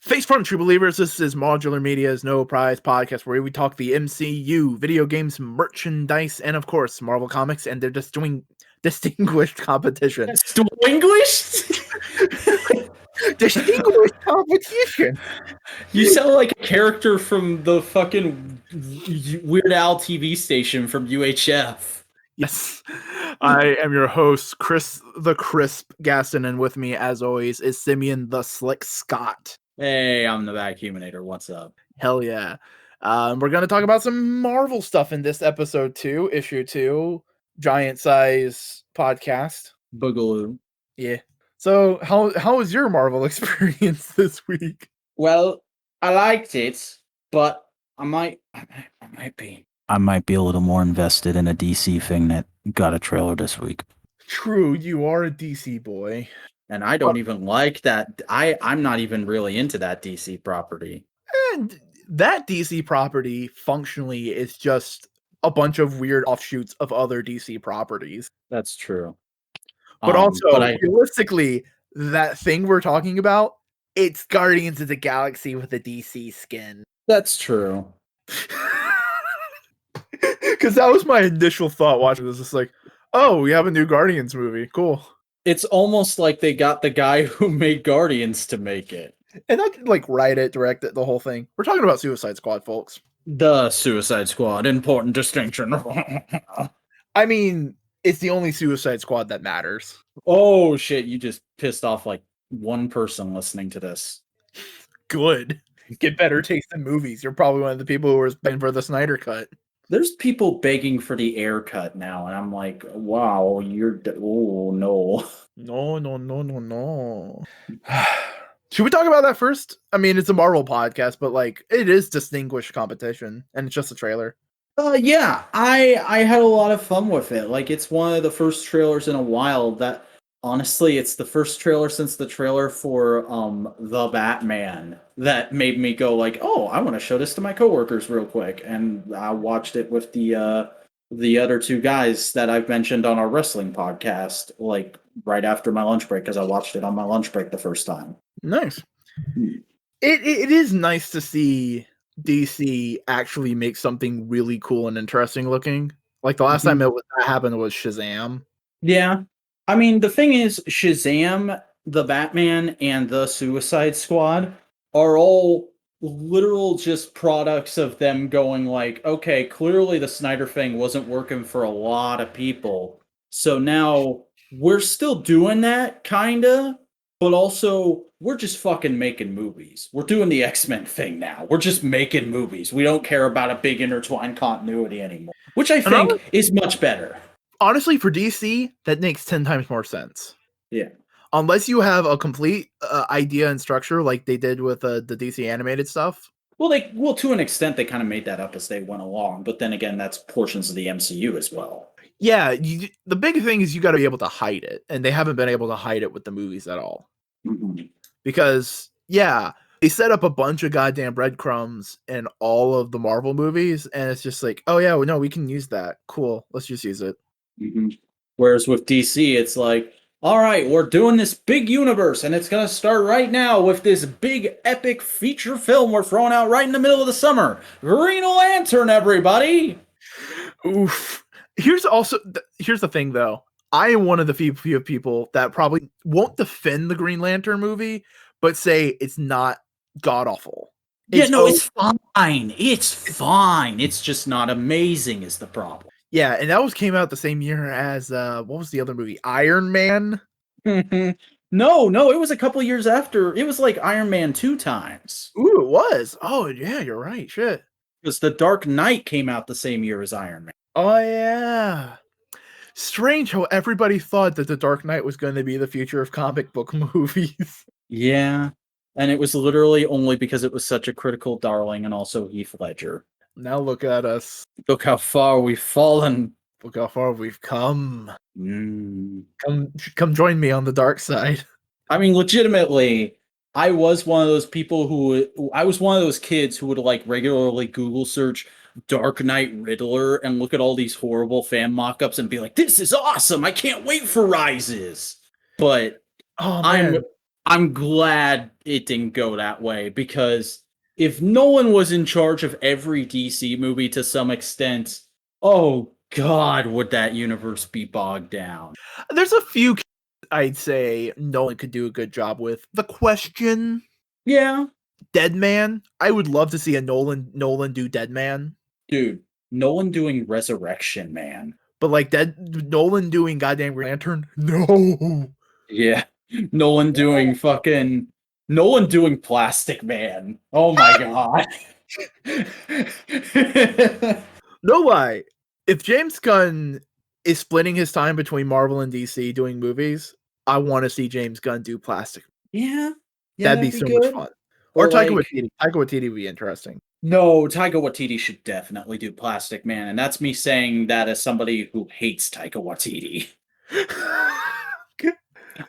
Facepalm True Believers, this is Modular Media's No Prize podcast where we talk the MCU, video games, merchandise, and of course, Marvel Comics and their distinguished competition. Distinguished? Distinguished competition! You sound like a character from the fucking Weird Al TV station from UHF. Yes, I am your host, Chris the Crisp Gaston, and with me, as always, is Simeon the Slick Scott. Hey, I'm the Vacuuminator. What's up? Hell yeah. We're going to talk about some Marvel stuff in this episode 2, issue 2, giant size podcast. Boogaloo. Yeah. So how was your Marvel experience this week? Well, I liked it, but I might be a little more invested in a DC thing that got a trailer this week. True, you are a DC boy. And I don't even like that. I'm not even really into that DC property. And that DC property functionally is just a bunch of weird offshoots of other DC properties. That's true. But also, realistically, that thing we're talking about, it's Guardians of the Galaxy with a DC skin. That's true. Because that was my initial thought watching this. It's like, oh, we have a new Guardians movie. Cool. It's almost like they got the guy who made Guardians to make it. And I could write it, direct it, the whole thing. We're talking about Suicide Squad, folks. The Suicide Squad, important distinction. I mean, it's the only Suicide Squad that matters. Oh shit, you just pissed off like one person listening to this. Good. Get better taste in movies. You're probably one of the people who was paying for the Snyder Cut. There's people begging for the air cut now, and I'm like, wow, oh no. No. Should we talk about that first? I mean, it's a Marvel podcast, but it is distinguished competition, and it's just a trailer. Yeah, I had a lot of fun with it. It's one of the first trailers in a while that, honestly, it's the first trailer since the trailer for The Batman that made me go oh, I want to show this to my coworkers real quick. And I watched it with the other two guys that I've mentioned on our wrestling podcast, right after my lunch break, because I watched it on my lunch break the first time. Nice. It is nice to see DC actually make something really cool and interesting looking. The last time that happened was Shazam. Yeah. I mean, the thing is, Shazam, the Batman, and the Suicide Squad are all literal just products of them going okay, clearly the Snyder thing wasn't working for a lot of people. So now we're still doing that, kinda, but also we're just fucking making movies. We're doing the X-Men thing now. We're just making movies. We don't care about a big intertwined continuity anymore, which I think is much better. Honestly, for DC, that makes 10 times more sense. Yeah. Unless you have a complete idea and structure like they did with the DC animated stuff. Well, to an extent, they kind of made that up as they went along. But then again, that's portions of the MCU as well. Yeah, the big thing is you got to be able to hide it. And they haven't been able to hide it with the movies at all. Mm-hmm. Because, yeah, they set up a bunch of goddamn breadcrumbs in all of the Marvel movies. And it's just oh, yeah, well, no, we can use that. Cool. Let's just use it. Mm-hmm. Whereas with DC, it's all right, we're doing this big universe, and it's going to start right now with this big epic feature film we're throwing out right in the middle of the summer. Green Lantern, everybody! Oof. Here's the thing, though. I am one of the few people that probably won't defend the Green Lantern movie, but say it's not god-awful. It's fine. It's fine. It's just not amazing is the problem. Yeah, and that came out the same year as what was the other movie? Iron Man? No, it was a couple years after. It was Iron Man 2 times. Ooh, it was. Oh, yeah, you're right. Shit. Because The Dark Knight came out the same year as Iron Man. Oh, yeah. Strange how everybody thought that The Dark Knight was going to be the future of comic book movies. Yeah, and it was literally only because it was such a critical darling and also Heath Ledger. Now look at us. Look how far we've fallen. Look how far we've come. Mm. Come join me on the dark side. I mean, legitimately, I was one of those people I was one of those kids who would regularly Google search Dark Knight Riddler and look at all these horrible fan mock-ups and be like, this is awesome. I can't wait for Rises. But I'm glad it didn't go that way, because if Nolan was in charge of every DC movie to some extent, oh god, would that universe be bogged down. There's a few I'd say Nolan could do a good job with. The Question, Yeah. Dead Man. I would love to see a Nolan do Dead Man. Dude, Nolan doing Resurrection, man. But like Nolan doing goddamn Green Lantern? No. Yeah. Nolan doing Plastic Man. Oh my god. No lie. If James Gunn is splitting his time between Marvel and DC doing movies, I want to see James Gunn do Plastic. Yeah. That'd be so much fun. Or Taika Waititi. Taika Waititi would be interesting. No, Taika Waititi should definitely do Plastic Man, and that's me saying that as somebody who hates Taika Waititi.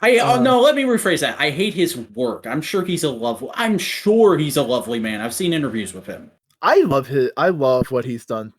No, let me rephrase that. I hate his work. I'm sure he's a lovely man. I've seen interviews with him. I love what he's done.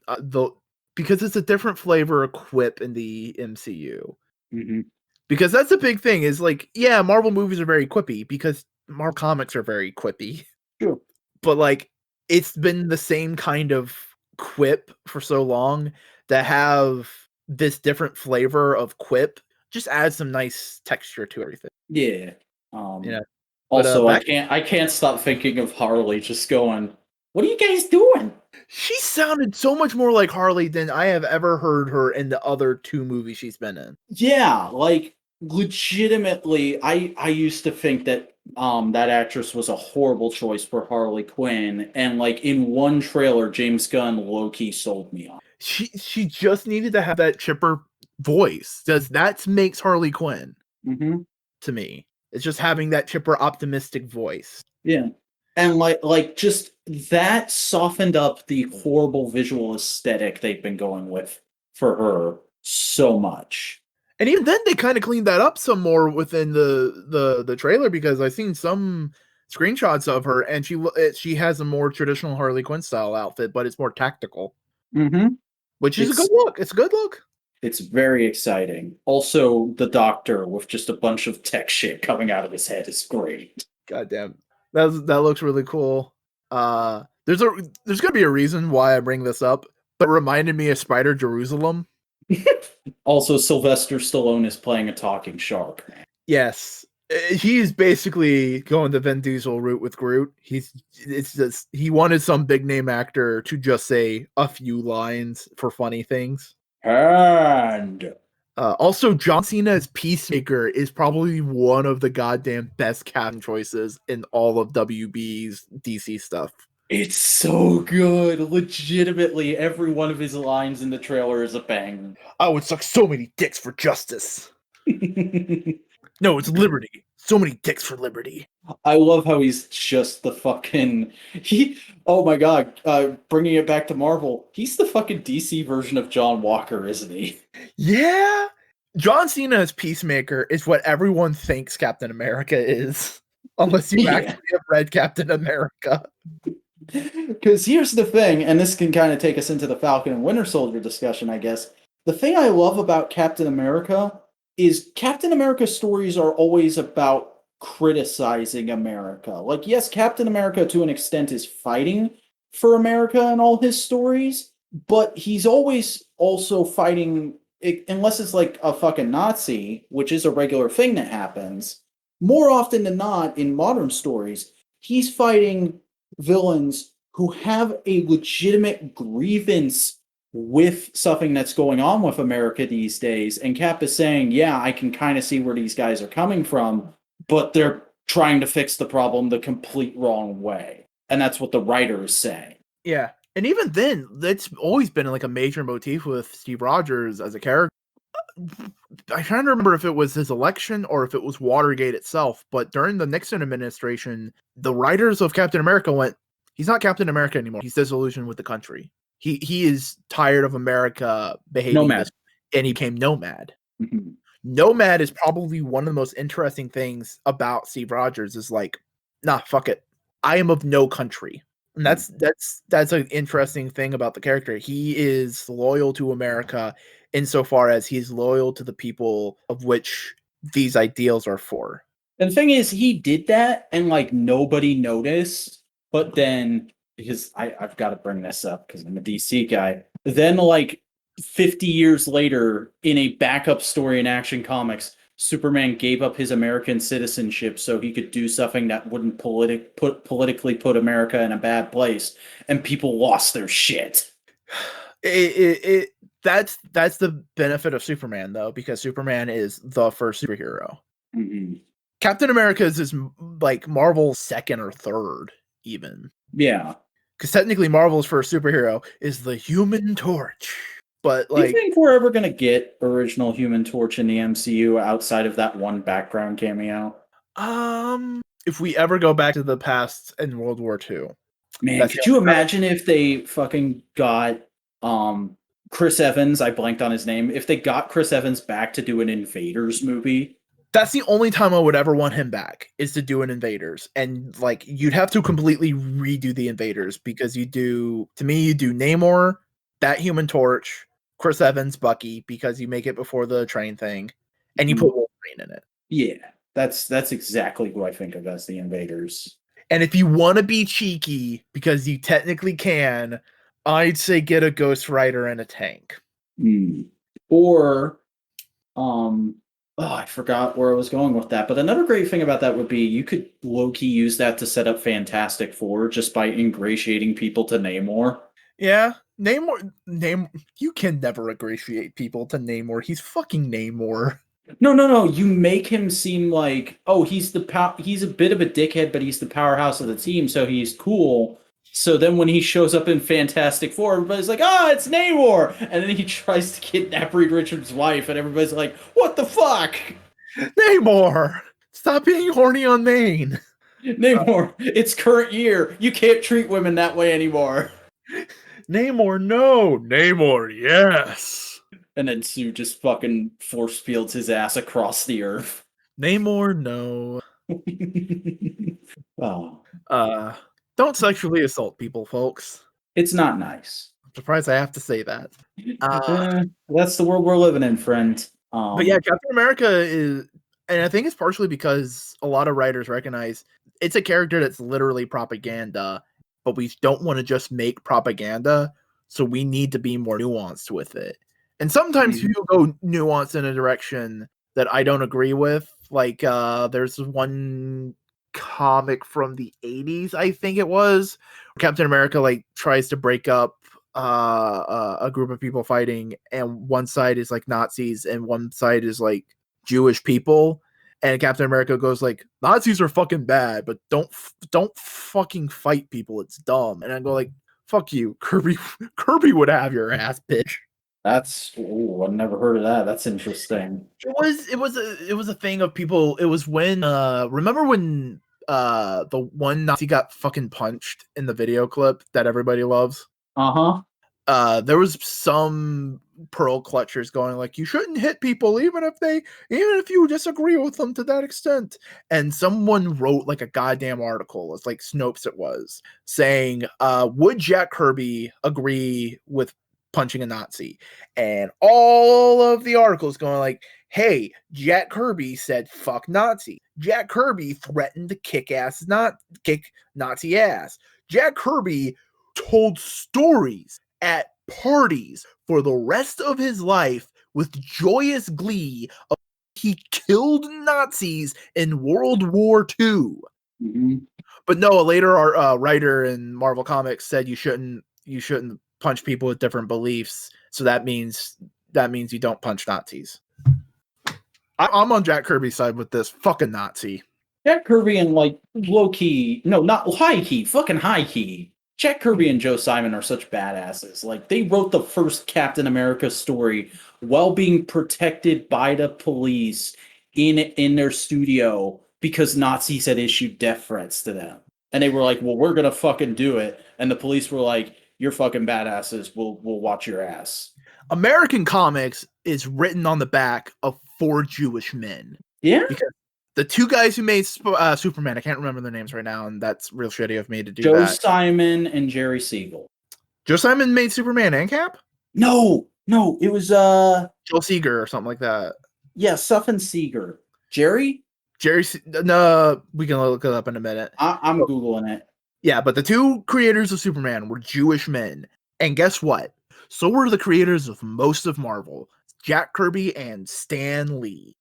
Because it's a different flavor of quip in the MCU. Mm-hmm. Because that's a big thing. Is like, yeah, Marvel movies are very quippy because Marvel comics are very quippy. Sure. But like, it's been the same kind of quip for so long that have this different flavor of quip just adds some nice texture to everything. Yeah. Yeah. Also, I can't stop thinking of Harley just going, "What are you guys doing?" She sounded so much more like Harley than I have ever heard her in the other two movies she's been in. Yeah, like legitimately, I used to think that that actress was a horrible choice for Harley Quinn, and like in one trailer, James Gunn low-key sold me on. She just needed to have that chipper voice. That makes Harley Quinn to me. It's just having that chipper optimistic voice. Yeah. And like just that softened up the horrible visual aesthetic they've been going with for her so much. And even then, they kind of cleaned that up some more within the trailer, because I've seen some screenshots of her, and she has a more traditional Harley Quinn style outfit, but it's more tactical. Which is a good look. It's a good look. It's very exciting. Also, the Doctor with just a bunch of tech shit coming out of his head is great. Goddamn, that looks really cool. There's gonna be a reason why I bring this up, but it reminded me of Spider Jerusalem. Also, Sylvester Stallone is playing a talking shark. Yes, he's basically going the Vin Diesel route with Groot. He wanted some big name actor to just say a few lines for funny things. And also, John Cena as Peacemaker is probably one of the goddamn best casting choices in all of WB's DC stuff. It's so good. Legitimately, every one of his lines in the trailer is a bang. I would suck so many dicks for justice. No, it's liberty. So many dicks for liberty. I love how he's just the fucking... Oh my god, bringing it back to Marvel, he's the fucking DC version of John Walker, isn't he? Yeah! John Cena as Peacemaker is what everyone thinks Captain America is. Unless you actually have read Captain America. Because here's the thing, and this can kind of take us into the Falcon and Winter Soldier discussion, I guess. The thing I love about Captain America is Captain America's stories are always about criticizing America. Like, yes, Captain America to an extent is fighting for America in all his stories, but he's always also fighting, unless it's like a fucking Nazi, which is a regular thing that happens, more often than not in modern stories, he's fighting villains who have a legitimate grievance with something that's going on with America these days. And Cap is saying, yeah, I can kind of see where these guys are coming from, but they're trying to fix the problem the complete wrong way. And that's what the writer is saying. Yeah. And even then, that's always been like a major motif with Steve Rogers as a character. I trying to remember if it was his election or if it was Watergate itself, but during the Nixon administration, the writers of Captain America went, he's not Captain America anymore. He's disillusioned with the country. He is tired of America behaving this, and he became Nomad. Nomad is probably one of the most interesting things about Steve Rogers is like, nah, fuck it. I am of no country. And that's an interesting thing about the character. He is loyal to America insofar as he's loyal to the people of which these ideals are for. And the thing is, he did that and like nobody noticed. But then, because I've got to bring this up because I'm a DC guy. Then, like 50 years later, in a backup story in Action Comics, Superman gave up his American citizenship so he could do something that wouldn't politically put America in a bad place, and people lost their shit. That's the benefit of Superman, though, because Superman is the first superhero. Mm-hmm. Captain America is like Marvel's second or third, even. Yeah. Because technically Marvel's first superhero is the Human Torch. But like, do you think we're ever gonna get original Human Torch in the MCU outside of that one background cameo? If we ever go back to the past in World War II. Man, could you imagine if they fucking got Chris Evans, I blanked on his name, if they got Chris Evans back to do an Invaders movie? That's the only time I would ever want him back, is to do an Invaders. And like, you'd have to completely redo the Invaders, because you do Namor, that Human Torch, Chris Evans, Bucky, because you make it before the train thing, and you put Wolverine in it. Yeah, that's exactly who I think of as the Invaders. And if you want to be cheeky, because you technically can, I'd say get a Ghost Rider and a tank. Or I forgot where I was going with that. But another great thing about that would be you could low-key use that to set up Fantastic Four just by ingratiating people to Namor. Yeah, Namor, you can never ingratiate people to Namor. He's fucking Namor. No. You make him seem like, oh, he's a bit of a dickhead, but he's the powerhouse of the team, so he's cool. So then when he shows up in Fantastic Four, everybody's like, it's Namor! And then he tries to kidnap Reed Richards' wife, and everybody's like, what the fuck? Namor! Stop being horny on Maine! Namor, it's current year. You can't treat women that way anymore. Namor, no! Namor, yes! And then Sue just fucking force fields his ass across the earth. Namor, no. Don't sexually assault people, folks. It's not nice. I'm surprised I have to say that. That's the world we're living in, friend. But yeah, Captain America is, and I think it's partially because a lot of writers recognize it's a character that's literally propaganda, but we don't want to just make propaganda, so we need to be more nuanced with it. And sometimes people go nuanced in a direction that I don't agree with. Like, there's one comic from the 80s, I think it was, Captain America like tries to break up a group of people fighting, and one side is like Nazis and one side is like Jewish people, and Captain America goes like, Nazis are fucking bad, but don't fucking fight people, it's dumb. And I go like, fuck you, Kirby would have your ass, bitch. That's I've never heard of that. That's interesting. It was a thing of people. It was when remember when the one Nazi got fucking punched in the video clip that everybody loves? There was some pearl clutchers going like, you shouldn't hit people even if you disagree with them to that extent. And someone wrote like a goddamn article, it's like Snopes it was, saying would Jack Kirby agree with punching a Nazi? And all of the articles going like, hey, Jack Kirby said fuck Nazi. Jack Kirby threatened to kick Nazi ass. Jack Kirby told stories at parties for the rest of his life with joyous glee of he killed Nazis in World War II. But no, a later writer in Marvel Comics said you shouldn't punch people with different beliefs, so that means you don't punch Nazis. I'm on Jack Kirby's side with this fucking Nazi. Jack Kirby and like low key, no, not high key, fucking high key. Jack Kirby and Joe Simon are such badasses. Like, they wrote the first Captain America story while being protected by the police in their studio because Nazis had issued death threats to them. And they were like, well, we're gonna fucking do it. And the police were like, you're fucking badasses. We'll watch your ass. American comics is written on the back of 4 Jewish men. Yeah? Because the 2 guys who made Superman, I can't remember their names right now, and that's real shitty of me to do Joe that. Joe Simon and Jerry Siegel. Joe Simon made Superman and Cap? No, it was Joel Seeger or something like that. Yeah, Suff and Seeger. Jerry? No, we can look it up in a minute. I'm Googling it. Yeah, but the two creators of Superman were Jewish men. And guess what? So were the creators of most of Marvel, Jack Kirby and Stan Lee.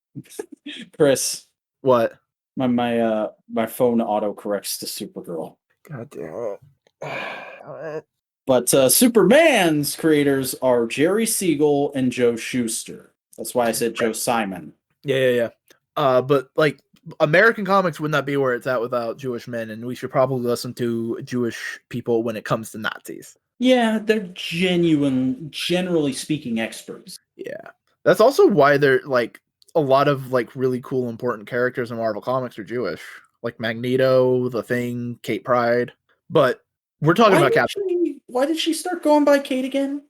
Chris. What? My phone auto corrects to Supergirl. God damn it. But Superman's creators are Jerry Siegel and Joe Shuster. That's why I said Joe Simon. Yeah. But like American comics would not be where it's at without Jewish men, and we should probably listen to Jewish people when it comes to Nazis. Yeah, they're generally speaking, experts. Yeah. That's also why they're like a lot of like really cool important characters in Marvel Comics are Jewish. Like Magneto, The Thing, Kate Pryde. But we're talking about Captain. Why did she start going by Kate again?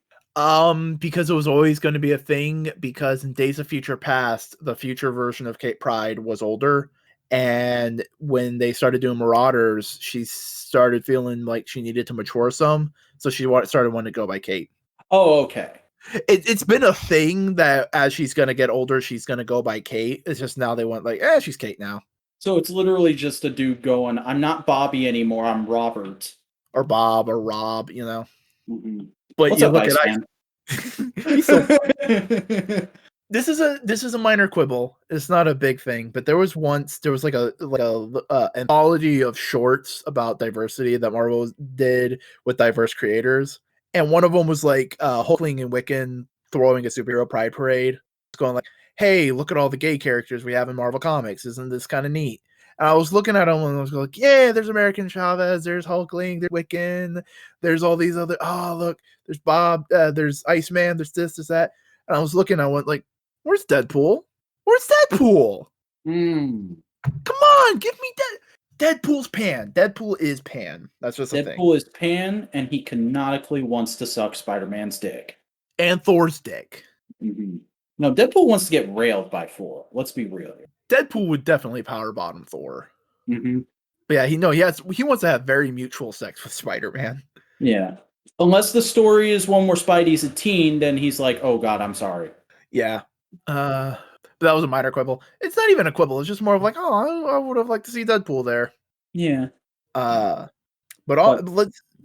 Because it was always going to be a thing, because in Days of Future Past, the future version of Kate Pryde was older, and when they started doing Marauders, she started feeling like she needed to mature some, so she started wanting to go by Kate. Oh, okay. It's been a thing that as she's going to get older, she's going to go by Kate. It's just now they went like, she's Kate now. So it's literally just a dude going, I'm not Bobby anymore, I'm Robert. Or Bob, or Rob, you know. Mm-hmm. But what's you up, look Ice at Man? He's so this is a minor quibble. It's not a big thing, but there was like a anthology of shorts about diversity that Marvel did with diverse creators, and one of them was like Hulkling and Wiccan throwing a superhero pride parade. It's going like, "Hey, look at all the gay characters we have in Marvel Comics. Isn't this kind of neat?" And I was looking at them and I was like, "Yeah, there's American Chavez, there's Hulkling, there's Wiccan, there's all these other. Oh, look, there's Bob, there's Iceman, there's this, there's that." And I was looking, I went like, "Where's Deadpool? Where's Deadpool? Come on, give me Deadpool's Pan. Deadpool is Pan. That's just a thing. Deadpool is Pan, and he canonically wants to suck Spider-Man's dick. And Thor's dick. Mm-hmm. No, Deadpool wants to get railed by Thor. Let's be real here. Deadpool would definitely power bottom Thor. Mm-hmm. But yeah, he wants to have very mutual sex with Spider-Man. Yeah. Unless the story is one where Spidey's a teen, then he's like, oh god, I'm sorry. Yeah. But that was a minor quibble. It's not even a quibble. It's just more of like, oh, I would have liked to see Deadpool there. Yeah. But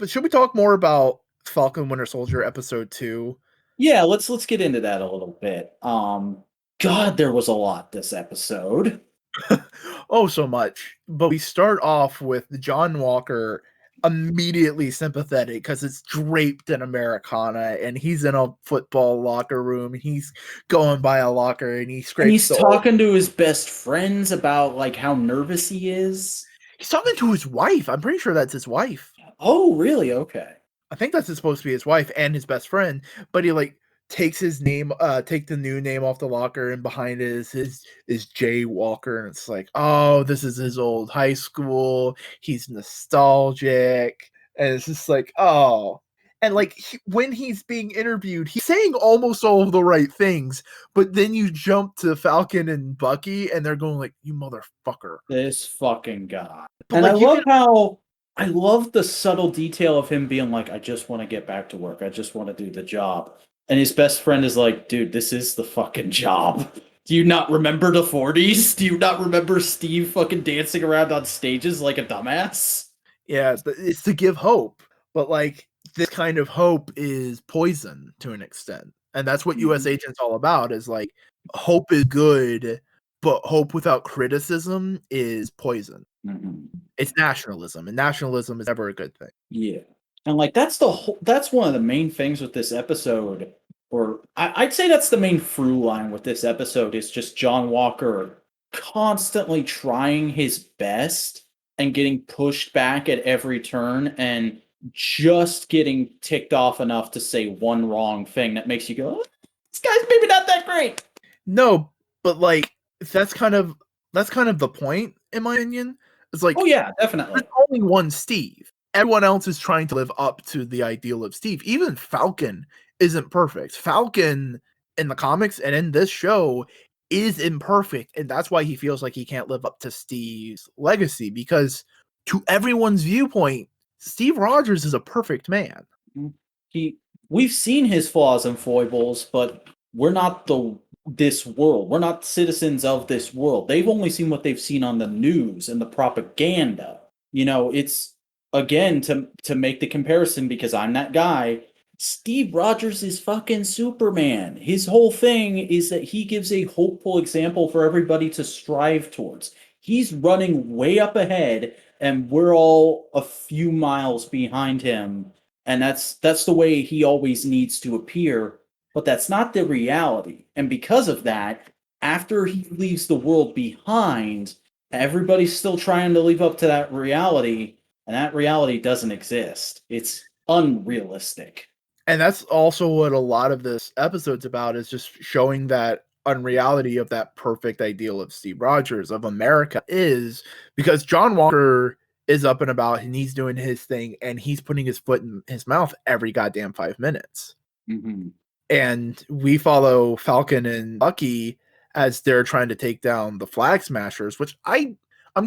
should we talk more about Falcon Winter Soldier episode 2? Yeah, let's get into that a little bit. God, there was a lot this episode. Oh, so much. But we start off with John Walker immediately sympathetic because it's draped in Americana, and he's in a football locker room, and he's going by a locker, and he's talking to his best friends about like how nervous he is. He's talking to his wife. I'm pretty sure that's his wife. Oh, really? Okay. I think that's supposed to be his wife and his best friend, but he like takes his name, take the new name off the locker, and behind it is Jay Walker, and it's like, oh, this is his old high school. He's nostalgic, and it's just like, oh, and like when he's being interviewed, he's saying almost all of the right things, but then you jump to Falcon and Bucky, and they're going like, you motherfucker, this fucking guy. But and like, I love the subtle detail of him being like, I just want to get back to work. I just want to do the job. And his best friend is like, dude, this is the fucking job. Do you not remember the 40s? Do you not remember Steve fucking dancing around on stages like a dumbass? Yeah, it's to give hope. But like, this kind of hope is poison to an extent. And that's what US Agent's all about, is like, hope is good, but hope without criticism is poison. Mm-hmm. It's nationalism, and nationalism is never a good thing. Yeah. And like that's one of the main things with this episode, or I'd say that's the main through line with this episode, is just John Walker constantly trying his best and getting pushed back at every turn, and just getting ticked off enough to say one wrong thing that makes you go, oh, this guy's maybe not that great. No, but like that's kind of the point, in my opinion. It's like, oh yeah, definitely. There's only one Steve. Everyone else is trying to live up to the ideal of Steve. Even Falcon isn't perfect. Falcon in the comics and in this show is imperfect, and that's why he feels like he can't live up to Steve's legacy, because to everyone's viewpoint, Steve Rogers is a perfect man. We've seen his flaws and foibles, but we're not the this world. We're not citizens of this world. They've only seen what they've seen on the news and the propaganda. You know, it's again to make the comparison because I'm that guy. Steve Rogers is fucking Superman. His whole thing is that he gives a hopeful example for everybody to strive towards. He's running way up ahead and we're all a few miles behind him, and that's the way he always needs to appear, but that's not the reality. And because of that, after he leaves the world behind, everybody's still trying to live up to that reality, and that reality doesn't exist. It's unrealistic. And that's also what a lot of this episode's about, is just showing that unreality of that perfect ideal of Steve Rogers, of America, is because John Walker is up and about and he's doing his thing and he's putting his foot in his mouth every goddamn 5 minutes. Mm-hmm. And we follow Falcon and Bucky as they're trying to take down the Flag Smashers, which I'm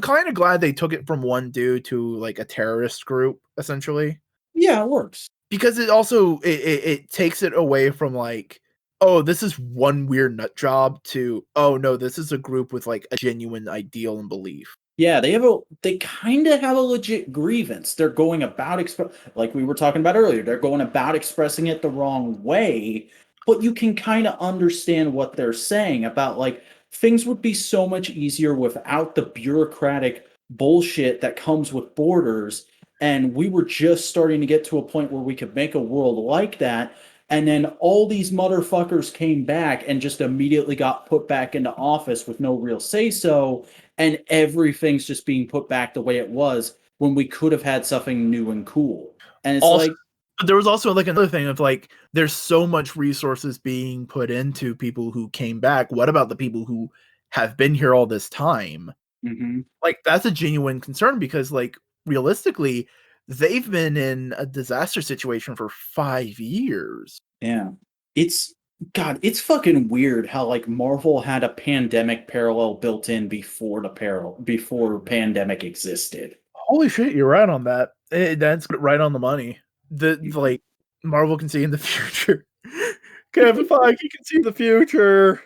kind of glad they took it from one dude to like a terrorist group, essentially. Yeah, it works. Because it also it takes it away from like, oh, this is one weird nut job, to, oh no, this is a group with like a genuine ideal and belief. Yeah, they kind of have a legit grievance. They're going about like we were talking about earlier. They're going about expressing it the wrong way, but you can kind of understand what they're saying about like things would be so much easier without the bureaucratic bullshit that comes with borders. And we were just starting to get to a point where we could make a world like that. And then all these motherfuckers came back and just immediately got put back into office with no real say so. And everything's just being put back the way it was when we could have had something new and cool. And it's also, like, but there was also like another thing of like, there's so much resources being put into people who came back. What about the people who have been here all this time? mm-hmm. Like, that's a genuine concern because, like, realistically, they've been in a disaster situation for 5 years. Yeah. It's God, it's fucking weird how like Marvel had a pandemic parallel built in before pandemic existed. Holy shit, you're right on that. That's right on the money. Like, Marvel can see in the future. Kevin Feige can see the future.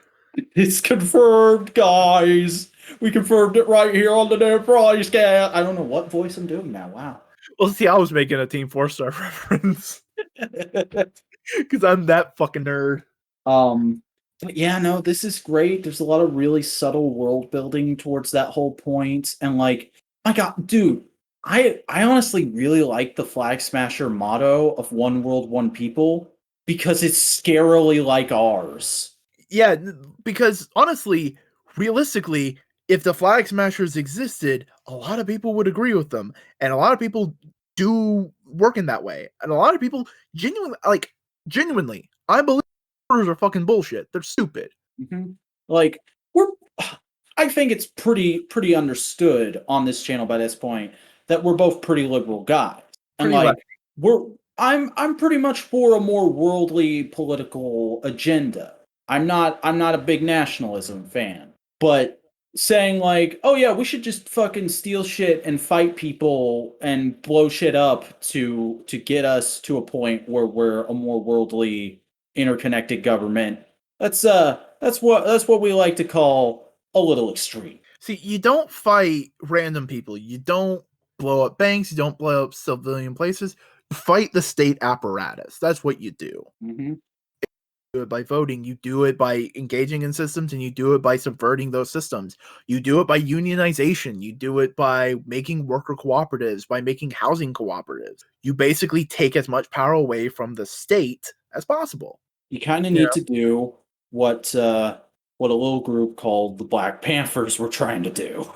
It's confirmed, guys. We confirmed it right here on the Enterprise Cast. I don't know what voice I'm doing now. Wow. Well, see, I was making a Team 4-Star reference. Because I'm that fucking nerd. But yeah, no, this is great. There's a lot of really subtle world building towards that whole point. And like, my God, dude, I honestly really like the Flag Smasher motto of one world, one people, because it's scarily like ours. Yeah, because honestly, realistically, if the Flag Smashers existed, a lot of people would agree with them. And a lot of people do work in that way. And a lot of people genuinely, I believe orders are fucking bullshit. They're stupid. Mm-hmm. Like, I think it's pretty understood on this channel by this point that we're both pretty liberal guys. And Pretty like, I'm pretty much for a more worldly political agenda. I'm not a big nationalism fan, but saying like, oh yeah, we should just fucking steal shit and fight people and blow shit up to get us to a point where we're a more worldly, interconnected government. That's what we like to call a little extreme. See, you don't fight random people. You don't blow up banks. You don't blow up civilian places. You fight the state apparatus. That's what you do. Mm-hmm. Do it by voting, you do it by engaging in systems, and you do it by subverting those systems. You do it by unionization, you do it by making worker cooperatives, by making housing cooperatives. You basically take as much power away from the state as possible. You kind of need to do what a little group called the Black Panthers were trying to do.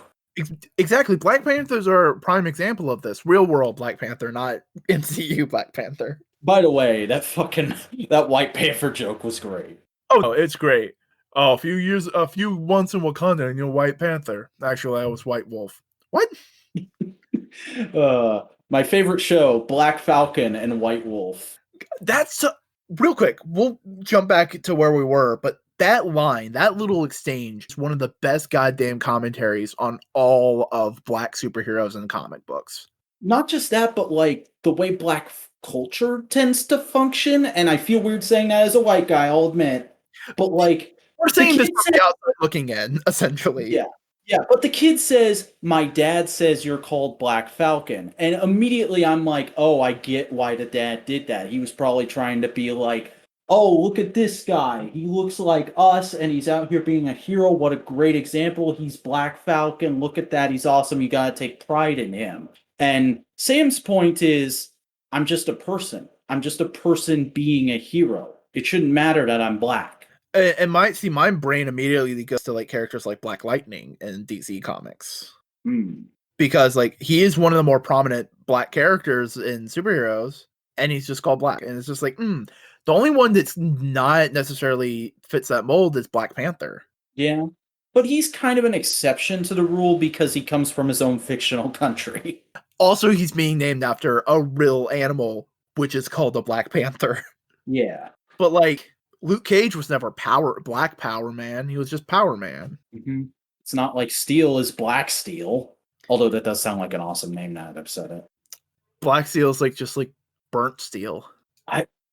Exactly. Black Panthers are a prime example of this. Real world Black Panther, not MCU Black Panther. By the way, that White Panther joke was great. Oh, it's great. Oh, a few months in Wakanda, and you're White Panther. Actually, I was White Wolf. What? My favorite show, Black Falcon and White Wolf. That's real quick. We'll jump back to where we were, but that line, that little exchange, is one of the best goddamn commentaries on all of Black superheroes in comic books. Not just that, but like the way Black culture tends to function, and I feel weird saying that as a white guy, I'll admit, but like We're saying this kid from the outside looking in, essentially. Yeah. Yeah, but the kid says, "My dad says you're called Black Falcon." And immediately I'm like, "Oh, I get why the dad did that. He was probably trying to be like, oh, look at this guy. He looks like us and he's out here being a hero. What a great example. He's Black Falcon. Look at that. He's awesome. You got to take pride in him." And Sam's point is, I'm just a person. I'm just a person being a hero. It shouldn't matter that I'm black. And my brain immediately goes to like characters like Black Lightning in DC Comics. Because like he is one of the more prominent black characters in superheroes, and he's just called Black. And it's just like, the only one that's not necessarily fits that mold is Black Panther. Yeah. But he's kind of an exception to the rule because he comes from his own fictional country. Also, he's being named after a real animal, which is called a Black Panther. Yeah. But like Luke Cage was never Black Power Man. He was just Power Man. Mm-hmm. It's not like Steel is Black Steel, although that does sound like an awesome name now that I've said it. Black Steel is like just like burnt steel.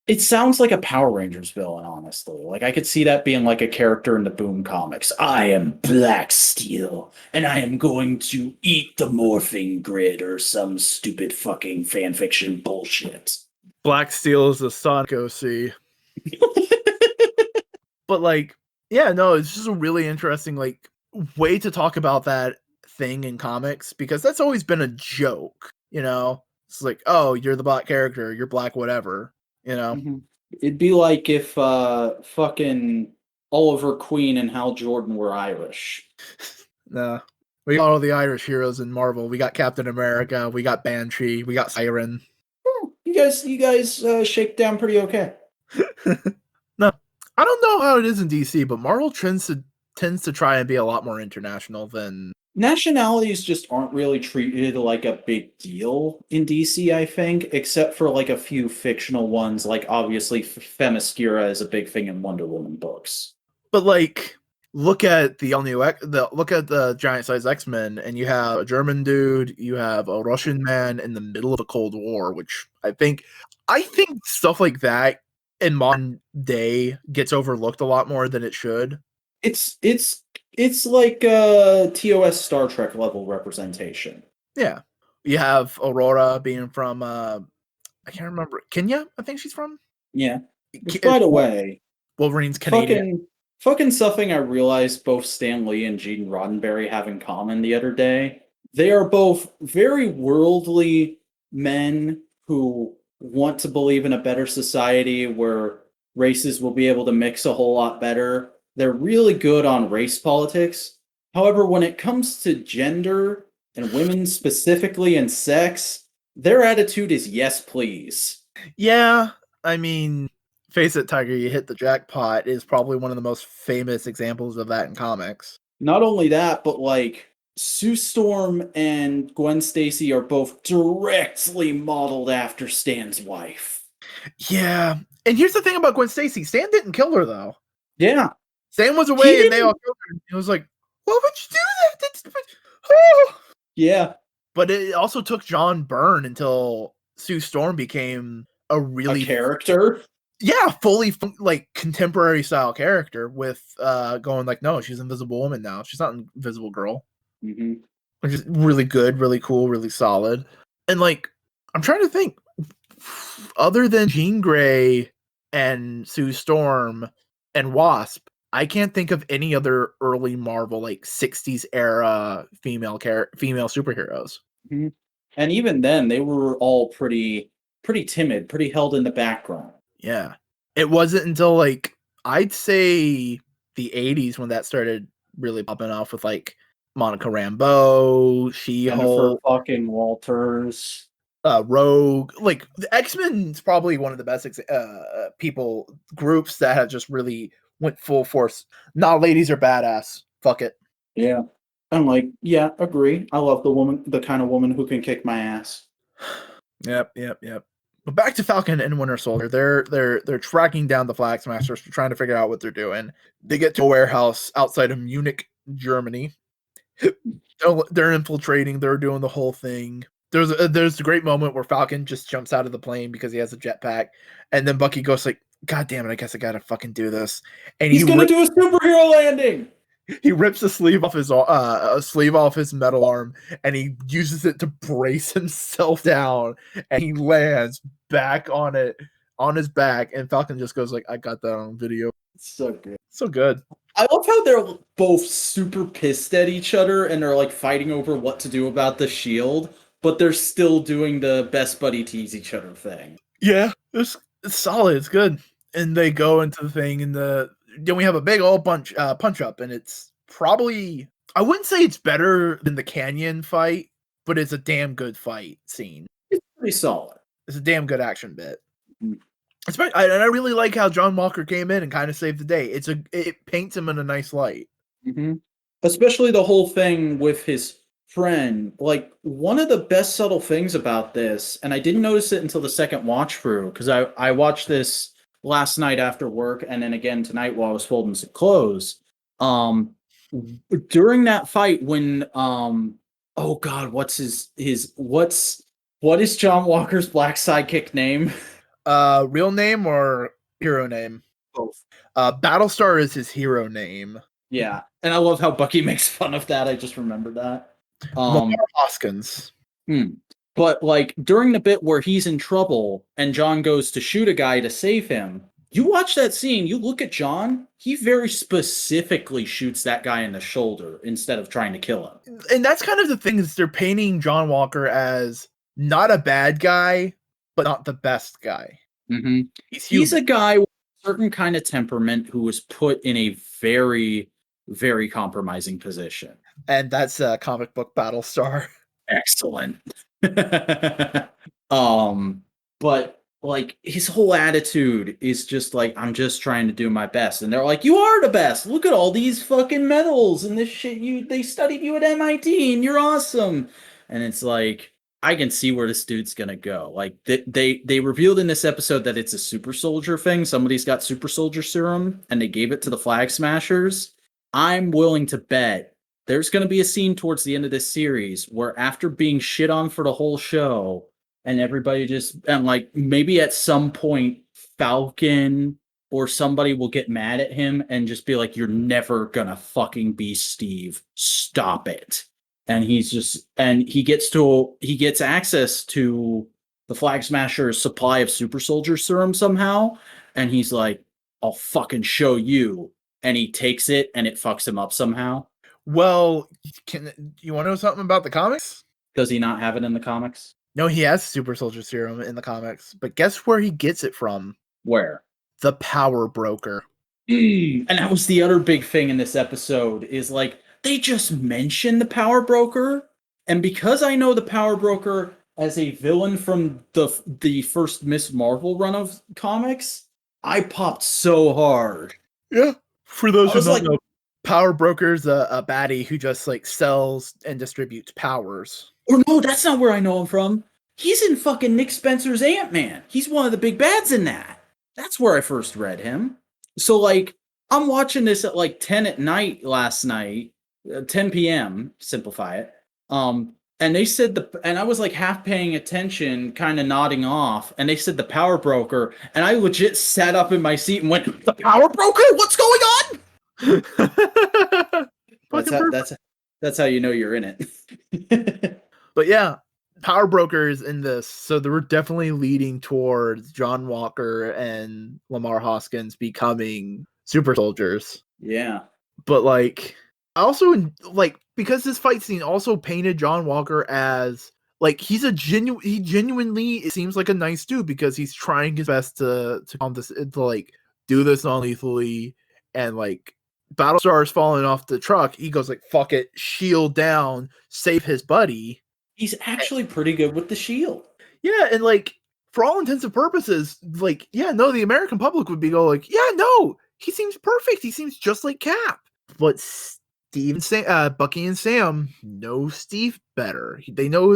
It sounds like a Power Rangers villain, honestly. Like I could see that being like a character in the Boom comics. I am Black Steel, and I am going to eat the morphing grid or some stupid fucking fanfiction bullshit. Black Steel is the Sonic OC. But like, yeah, no, it's just a really interesting like way to talk about that thing in comics, because that's always been a joke, you know? It's like, oh, you're the black character, you're black whatever, you know? Mm-hmm. It'd be like if fucking Oliver Queen and Hal Jordan were Irish. Nah. We got all the Irish heroes in Marvel. We got Captain America, we got Banshee, we got Siren. You guys shake down pretty okay. No. I don't know how it is in DC, but Marvel tends to try and be a lot more international than... Nationalities just aren't really treated like a big deal in DC, I think, except for like a few fictional ones, like obviously Themyscira is a big thing in Wonder Woman books. But like, look at the giant size X-Men, and you have a German dude, you have a Russian man in the middle of a Cold War, which I think stuff like that in modern day gets overlooked a lot more than it should. It's like TOS Star Trek level representation. Yeah. You have Aurora being from I can't remember, Kenya, I think she's from. Yeah. Which, by the way, Wolverine's Canadian. Fucking something I realized both Stan Lee and Gene Roddenberry have in common the other day. They are both very worldly men who want to believe in a better society where races will be able to mix a whole lot better. They're really good on race politics. However, when it comes to gender and women specifically and sex, their attitude is yes, please. Yeah, I mean, face it, Tiger, you hit the jackpot is probably one of the most famous examples of that in comics. Not only that, but like Sue Storm and Gwen Stacy are both directly modeled after Stan's wife. Yeah. And here's the thing about Gwen Stacy. Stan didn't kill her, though. Yeah. Stan was away and they all killed her. It was like, why would you do that? Oh. Yeah. But it also took John Byrne until Sue Storm became a really... a character? Yeah, fully like contemporary style character with going like, no, she's Invisible Woman now. She's not Invisible Girl. Mm-hmm. Which is really good, really cool, really solid. And like, I'm trying to think, other than Jean Grey and Sue Storm and Wasp, I can't think of any other early Marvel like 60s era female superheroes. Mm-hmm. And even then, they were all pretty timid, pretty held in the background. Yeah. It wasn't until like, I'd say the 80s when that started really popping off with like Monica Rambeau, She-Hulk, fucking Walters, Rogue. Like the X-Men's probably one of the best groups that have just really went full force. Nah, ladies are badass. Fuck it. Yeah. I'm like, yeah, agree. I love the kind of woman who can kick my ass. Yep. But back to Falcon and Winter Soldier. They're tracking down the Flag Smashers, trying to figure out what they're doing. They get to a warehouse outside of Munich, Germany. They're infiltrating. They're doing the whole thing. There's a great moment where Falcon just jumps out of the plane because he has a jetpack, and then Bucky goes like, God damn it, I guess I gotta fucking do this. And He's gonna do a superhero landing. he rips a sleeve off his metal arm, and he uses it to brace himself down, and he lands back on it on his back, and Falcon just goes like, "I got that on video." It's so good. So good. I love how they're both super pissed at each other and they're like fighting over what to do about the shield, but they're still doing the best buddy tease each other thing. Yeah, it's solid. It's good. And they go into the thing, and then we have a big old punch up, and it's probably, I wouldn't say it's better than the Canyon fight, but it's a damn good fight scene. It's pretty solid. It's a damn good action bit. Mm-hmm. And I really like how John Walker came in and kind of saved the day. It paints him in a nice light. Mm-hmm. Especially the whole thing with his friend. Like, one of the best subtle things about this, and I didn't notice it until the second watch through, because I watched this last night after work and then again tonight while I was folding some clothes. During that fight when oh god, what is John Walker's black sidekick name? Real name or hero name? Both. Battlestar is his hero name. Yeah, and I love how Bucky makes fun of that. I just remembered that. Lamar Hoskins. But like during the bit where he's in trouble and John goes to shoot a guy to save him, you watch that scene, you look at John, he very specifically shoots that guy in the shoulder instead of trying to kill him. And that's kind of the thing, is they're painting John Walker as not a bad guy, but not the best guy. Mm-hmm. He's a guy with a certain kind of temperament who was put in a very, very compromising position. And that's a comic book Battlestar. Excellent. But like his whole attitude is just like, I'm just trying to do my best. And they're like, you are the best. Look at all these fucking medals and this shit. They studied you at MIT and you're awesome. And it's like, I can see where this dude's gonna go. Like they revealed in this episode that it's a super soldier thing. Somebody's got super soldier serum and they gave it to the Flag Smashers. I'm willing to bet there's going to be a scene towards the end of this series where after being shit on for the whole show and everybody and like maybe at some point Falcon or somebody will get mad at him and just be like, you're never going to fucking be Steve. Stop it. And he gets access to the Flag Smasher's supply of super soldier serum somehow. And he's like, I'll fucking show you. And he takes it and it fucks him up somehow. Well, you want to know something about the comics? Does he not have it in the comics? No, he has super soldier serum in the comics, but guess where he gets it from? Where? The Power Broker. And that was the other big thing in this episode is like, they just mentioned the Power Broker. And because I know the Power Broker as a villain from the first Miss Marvel run of comics, I popped so hard. Yeah. For those who don't know, Power Broker's a baddie who just like sells and distributes powers. Or no, that's not where I know him from. He's in fucking Nick Spencer's Ant-Man. He's one of the big bads in that. That's where I first read him. So like, I'm watching this at like 10 at night last night, 10 p.m. Simplify it. And they said and I was like half paying attention, kind of nodding off, and they said the Power Broker, and I legit sat up in my seat and went, the Power Broker? What's going on? That's how you know you're in it. But yeah, Power Broker is in this, so they were definitely leading towards John Walker and Lamar Hoskins becoming super soldiers. Yeah. But like, I also like, because this fight scene also painted John Walker as like he genuinely, it seems like a nice dude because he's trying his best to calm this, to like do this non-lethally, and like Battlestar is falling off the truck. He goes like, fuck it, shield down, save his buddy. He's actually pretty good with the shield. Yeah, and like for all intents and purposes, like, yeah, no, the American public would be like, yeah, no, he seems perfect. He seems just like Cap. But Bucky and Sam know Steve better. They know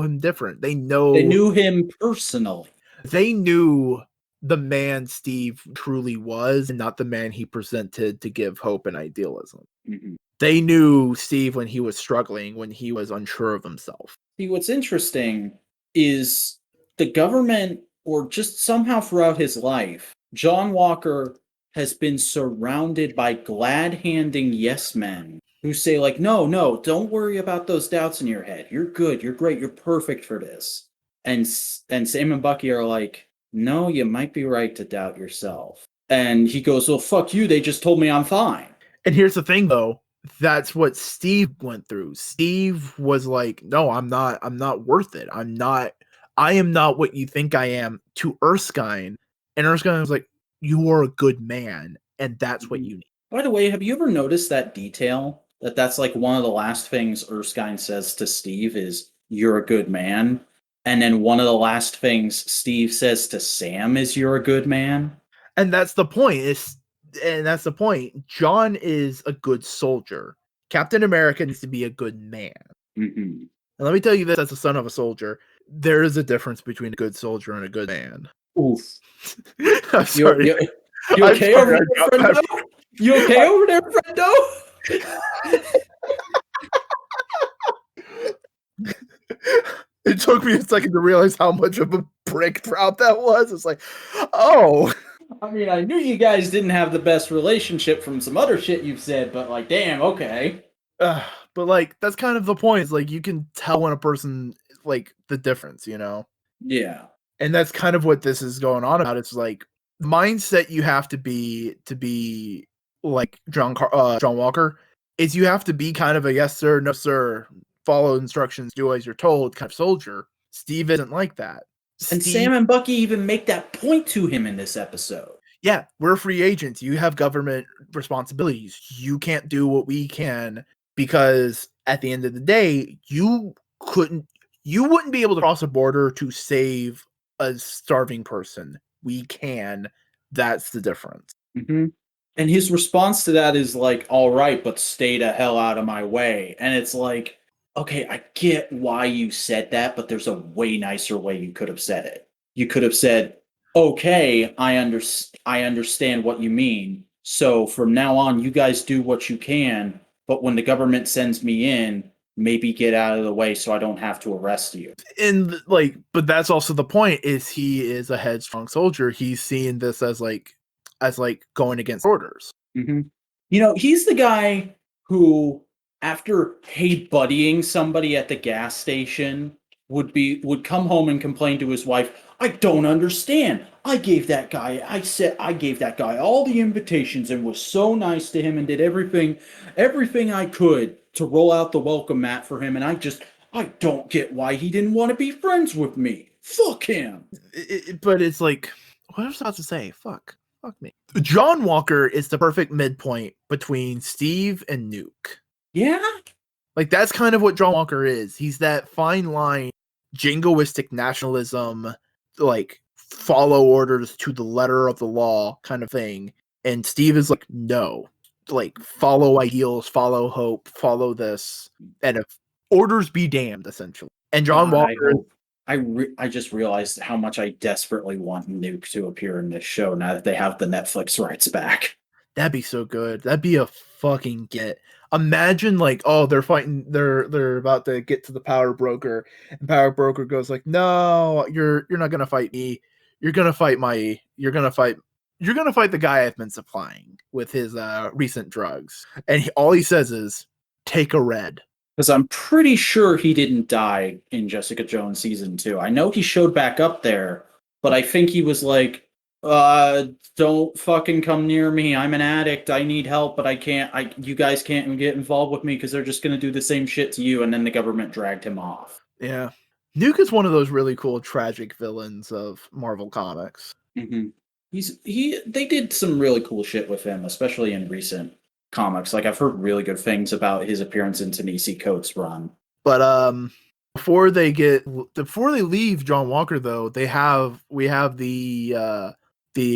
him different. They knew him personally. They knew the man Steve truly was, and not the man he presented to give hope and idealism. Mm-hmm. They knew Steve when he was struggling, when he was unsure of himself. See, what's interesting is the government, or just somehow throughout his life, John Walker has been surrounded by glad-handing yes men who say like, no, don't worry about those doubts in your head. You're good. You're great. You're perfect for this. And Sam and Bucky are like, no, you might be right to doubt yourself. And he goes, well, fuck you. They just told me I'm fine. And here's the thing, though. That's what Steve went through. Steve was like, no, I'm not worth it. I am not what you think I am to Erskine. And Erskine was like, you are a good man. And that's what you need. By the way, have you ever noticed that detail? That's like one of the last things Erskine says to Steve is, you're a good man. And then one of the last things Steve says to Sam is, you're a good man. And that's the point. That's the point. John is a good soldier. Captain America needs to be a good man. Mm-hmm. And let me tell you this, as the son of a soldier, there is a difference between a good soldier and a good man. Oof. I'm sorry. You okay over there, Frendo? You okay over there, Frendo? It took me a second to realize how much of a brick drop that was. It's like, oh. I mean, I knew you guys didn't have the best relationship from some other shit you've said, but like, damn, okay. But like, that's kind of the point. It's like, you can tell when a person, like, the difference, you know? Yeah. And that's kind of what this is going on about. It's like, mindset you have to be like John Walker is you have to be kind of a yes sir, no sir, follow instructions, do as you're told kind of soldier. Steve isn't like that. And Sam and Bucky even make that point to him in this episode. Yeah, we're free agents. You have government responsibilities. You can't do what we can because at the end of the day, you wouldn't be able to cross a border to save a starving person. We can. That's the difference. Mm-hmm. And his response to that is like, all right, but stay the hell out of my way. And it's like, okay, I get why you said that, but there's a way nicer way you could have said it. You could have said, okay, I understand what you mean. So from now on, you guys do what you can, but when the government sends me in, maybe get out of the way so I don't have to arrest you. And like, but that's also the point, is he is a headstrong soldier. He's seeing this as like going against orders. Mm-hmm. You know, he's the guy who, after hey buddying somebody at the gas station, would come home and complain to his wife, I don't understand. I gave that guy all the invitations and was so nice to him and did everything I could to roll out the welcome mat for him, and I don't get why he didn't want to be friends with me. Fuck him. But it's like, what was I about to say? Fuck me. John Walker is the perfect midpoint between Steve and Nuke. Yeah? Like, that's kind of what John Walker is. He's that fine line, jingoistic nationalism, like, follow orders to the letter of the law kind of thing. And Steve is like, no. Like, follow ideals, follow hope, follow this. And if orders be damned, essentially. And John Walker... I just realized how much I desperately want Nuke to appear in this show now that they have the Netflix rights back. That'd be so good. That'd be a fucking get. Imagine like, oh, they're fighting, they're about to get to the power broker, and power broker goes like, no, you're not gonna fight me. You're gonna fight the guy I've been supplying with his recent drugs. And all he says is, take a red. Because I'm pretty sure he didn't die in Jessica Jones season 2. I know he showed back up there, but I think he was like, don't fucking come near me. I'm an addict. I need help, but you guys can't get involved with me because they're just going to do the same shit to you. And then the government dragged him off. Yeah. Nuke is one of those really cool, tragic villains of Marvel Comics. Mm-hmm. They did some really cool shit with him, especially in recent comics. Like, I've heard really good things about his appearance in Ta-Nehisi Coates' run. But before they leave John Walker, though, we have the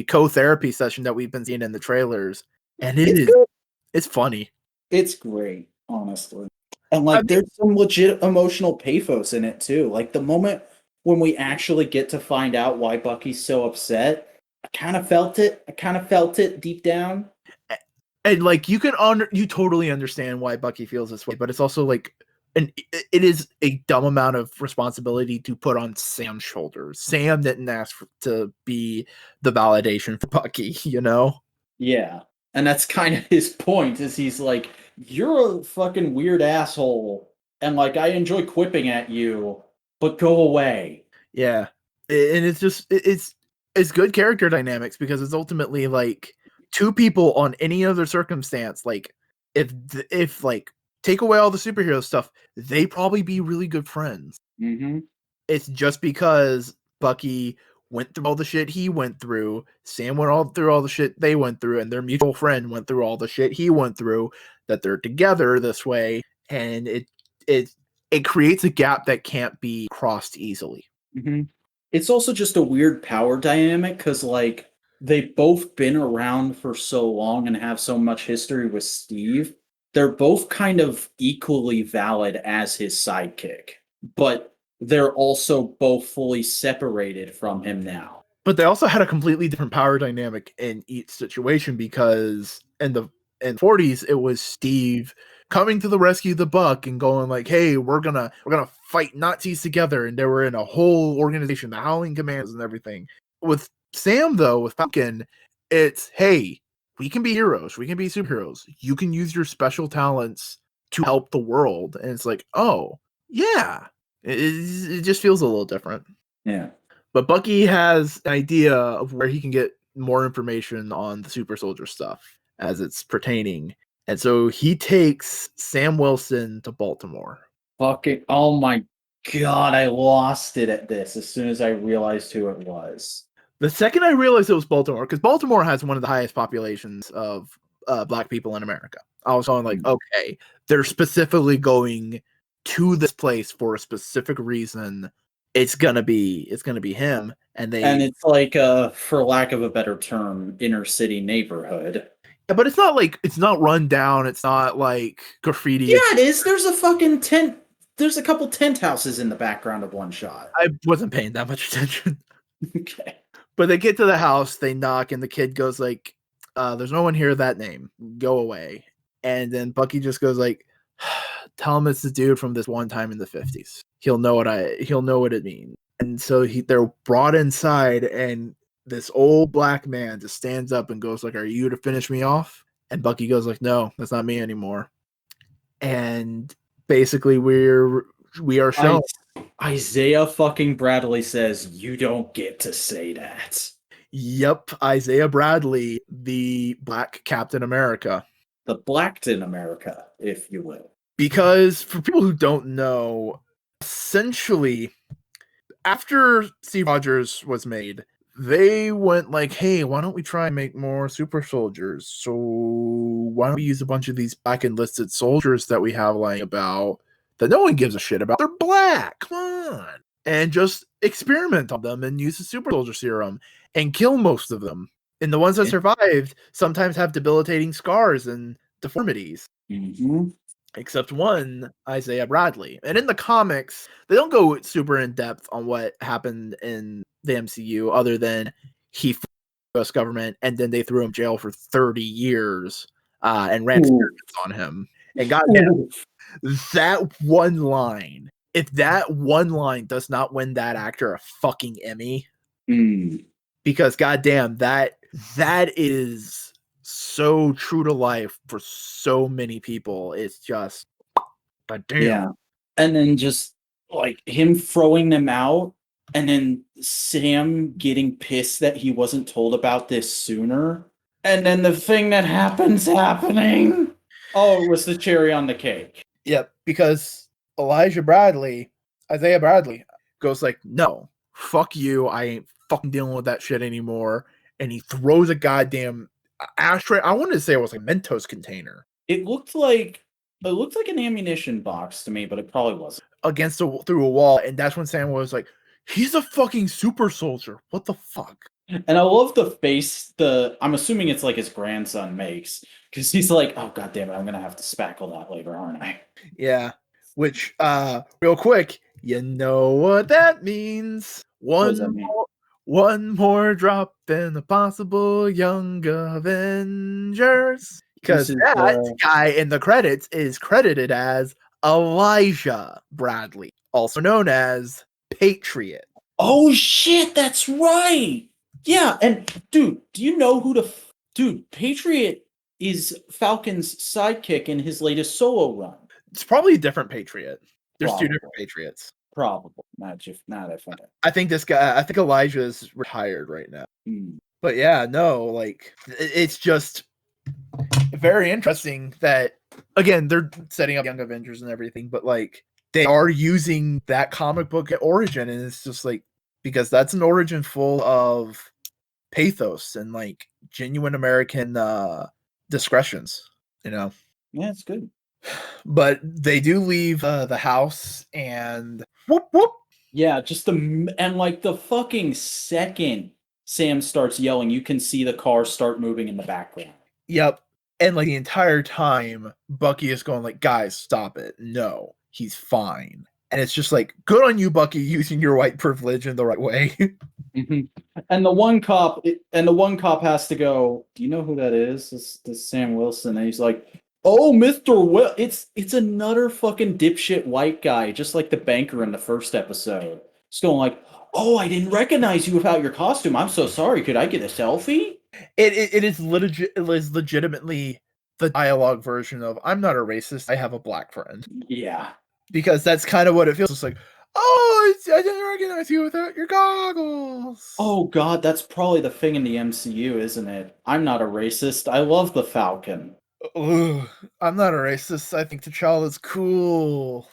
co-therapy session that we've been seeing in the trailers, and it's funny. It's great, honestly. And like, there's some legit emotional pathos in it too. Like, the moment when we actually get to find out why Bucky's so upset, I kind of felt it deep down. And like, you totally understand why Bucky feels this way, but it's also like, and it is a dumb amount of responsibility to put on Sam's shoulders. Sam didn't ask to be the validation for Bucky, you know? Yeah. And that's kind of his point, is he's like, you're a fucking weird asshole, and like I enjoy quipping at you, but go away. Yeah. And it's just it's good character dynamics, because it's ultimately like two people on any other circumstance, like if like take away all the superhero stuff, they probably be really good friends. Mm-hmm. It's just because Bucky went through all the shit he went through, Sam went all through all the shit they went through, and their mutual friend went through all the shit he went through, that they're together this way, and it it creates a gap that can't be crossed easily. Mm-hmm. It's also just a weird power dynamic, because like they've both been around for so long and have so much history with Steve. They're both kind of equally valid as his sidekick, but they're also both fully separated from him now. But they also had a completely different power dynamic in each situation, because in the 40s it was Steve coming to the rescue of the Buck and going like, hey, we're gonna fight Nazis together, and they were in a whole organization, the Howling Commandos and everything. With Sam though, with Falcon, it's, hey, we can be heroes, we can be superheroes, you can use your special talents to help the world. And it's like, oh yeah, it just feels a little different. Yeah. But Bucky has an idea of where he can get more information on the super soldier stuff as it's pertaining. And so he takes Sam Wilson to Baltimore. Fucking, oh my god, I lost it at this as soon as I realized who it was. The second I realized it was Baltimore, because Baltimore has one of the highest populations of black people in America, I was going like, okay, they're specifically going to this place for a specific reason. It's gonna be him, and it's like for lack of a better term, inner city neighborhood. But it's not run down. It's not like graffiti. Yeah, it is. There's a fucking tent. There's a couple tent houses in the background of one shot. I wasn't paying that much attention. Okay. But they get to the house, they knock, and the kid goes like, there's no one here that name. Go away. And then Bucky just goes like, tell him it's the dude from this one time in the 50s. He'll know what it means. And so they're brought inside, and this old black man just stands up and goes like, are you to finish me off? And Bucky goes like, no, that's not me anymore. And basically we are shown Isaiah fucking Bradley says, you don't get to say that. Yep, Isaiah Bradley, the Black Captain America. The Blackton America, if you will. Because for people who don't know, essentially, after Steve Rogers was made, they went like, hey, why don't we try and make more super soldiers? So why don't we use a bunch of these black enlisted soldiers that we have lying about that no one gives a shit about? They're black, come on. And just experiment on them and use the super soldier serum and kill most of them. And the ones that survived sometimes have debilitating scars and deformities. Mm-hmm. Except one, Isaiah Bradley. And in the comics, they don't go super in depth on what happened in the MCU, other than he fought the US government, and then they threw him in jail for 30 years and ran experiments on him. And goddamn, that one line, if that one line does not win that actor a fucking Emmy, because goddamn, that is so true to life for so many people. It's just, but damn. Yeah. And then just like him throwing them out, and then Sam getting pissed that he wasn't told about this sooner. And then the thing that happening. Oh, it was the cherry on the cake. Yep, because Isaiah Bradley goes like, no, fuck you, I ain't fucking dealing with that shit anymore. And he throws a goddamn ashtray. I wanted to say it was like a Mentos container. It looked like an ammunition box to me, but it probably wasn't. Through a wall, and that's when Sam was like, he's a fucking super soldier. What the fuck? And I love the face I'm assuming it's like his grandson makes, because he's like, oh god damn it, I'm gonna have to spackle that later, aren't I? Yeah. Which real quick, you know what that means. One more drop in the possible Young Avengers. Because that guy in the credits is credited as Elijah Bradley, also known as Patriot. Oh shit, that's right. Yeah, and dude, do you know who dude, Patriot is Falcon's sidekick in his latest solo run. It's probably a different Patriot. There's Probably. 2 different Patriots. Probably. Not that funny. I think Elijah is retired right now. Mm. But yeah, no, like it's just very interesting that again they're setting up Young Avengers and everything, but like they are using that comic book origin, and it's just like because that's an origin full of pathos and like genuine American discretions, you know. Yeah, it's good. But they do leave the house and whoop whoop. Yeah, and like the fucking second Sam starts yelling, you can see the car start moving in the background. Yep. And like the entire time, Bucky is going like, guys, stop it. No, he's fine. And it's just like, good on you, Bucky, using your white privilege in the right way. Mm-hmm. And the one cop has to go, do you know who that is? This Sam Wilson. And he's like, oh, Mr. Well, it's another fucking dipshit white guy, just like the banker in the first episode. Just going like, oh, I didn't recognize you without your costume. I'm so sorry. Could I get a selfie? It is legitimately the dialogue version of I'm not a racist, I have a black friend. Yeah. Because that's kind of what it feels. It's like, oh, I didn't recognize you without your goggles. Oh god, that's probably the thing in the MCU, isn't it? I'm not a racist. I love the Falcon. Ugh, I'm not a racist. I think T'Challa's cool.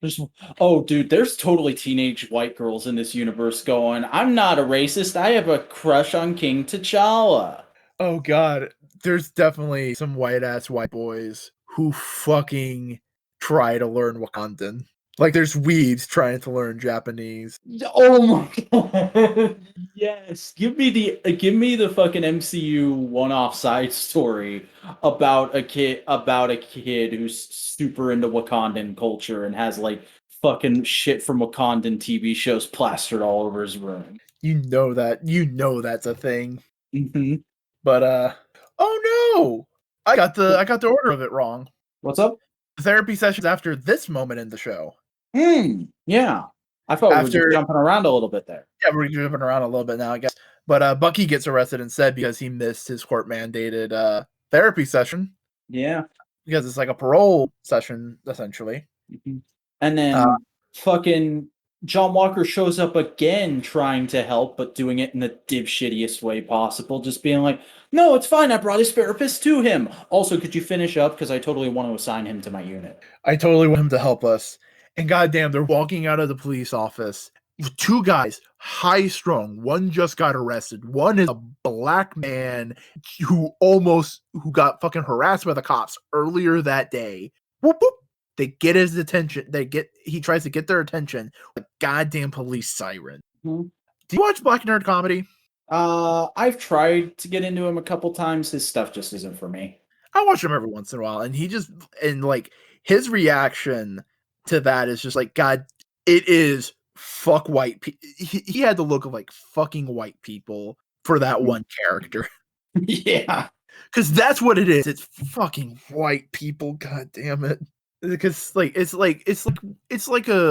There's totally teenage white girls in this universe going, I'm not a racist. I have a crush on King T'Challa. Oh god, there's definitely some white-ass white boys who fucking try to learn Wakandan. Like there's weebs trying to learn Japanese. Oh my god. Yes. Give me the fucking MCU one-off side story about a kid who's super into Wakandan culture and has like fucking shit from Wakandan TV shows plastered all over his room. You know that's a thing. Mm-hmm. But oh no! I got the order of it wrong. What's up? Therapy sessions after this moment in the show. Yeah. I thought we were just jumping around a little bit there. Yeah, we're jumping around a little bit now, I guess. But Bucky gets arrested instead because he missed his court-mandated therapy session. Yeah. Because it's like a parole session, essentially. Mm-hmm. And then fucking John Walker shows up again trying to help, but doing it in the dipshittiest way possible. Just being like, no, it's fine. I brought his therapist to him. Also, could you finish up? Because I totally want to assign him to my unit. I totally want him to help us. And goddamn, they're walking out of the police office. 2 guys, high strung. One just got arrested. One is a black man who got fucking harassed by the cops earlier that day. Whoop, whoop. They get his attention. He tries to get their attention. A goddamn police siren. Mm-hmm. Do you watch Black Nerd Comedy? I've tried to get into him a couple times. His stuff just isn't for me. I watch him every once in a while, and like his reaction to that is just like, God, it is fuck white people. He had the look of like fucking white people for that one character. Yeah, because that's what it is. It's fucking white people. God damn it. Because it's like an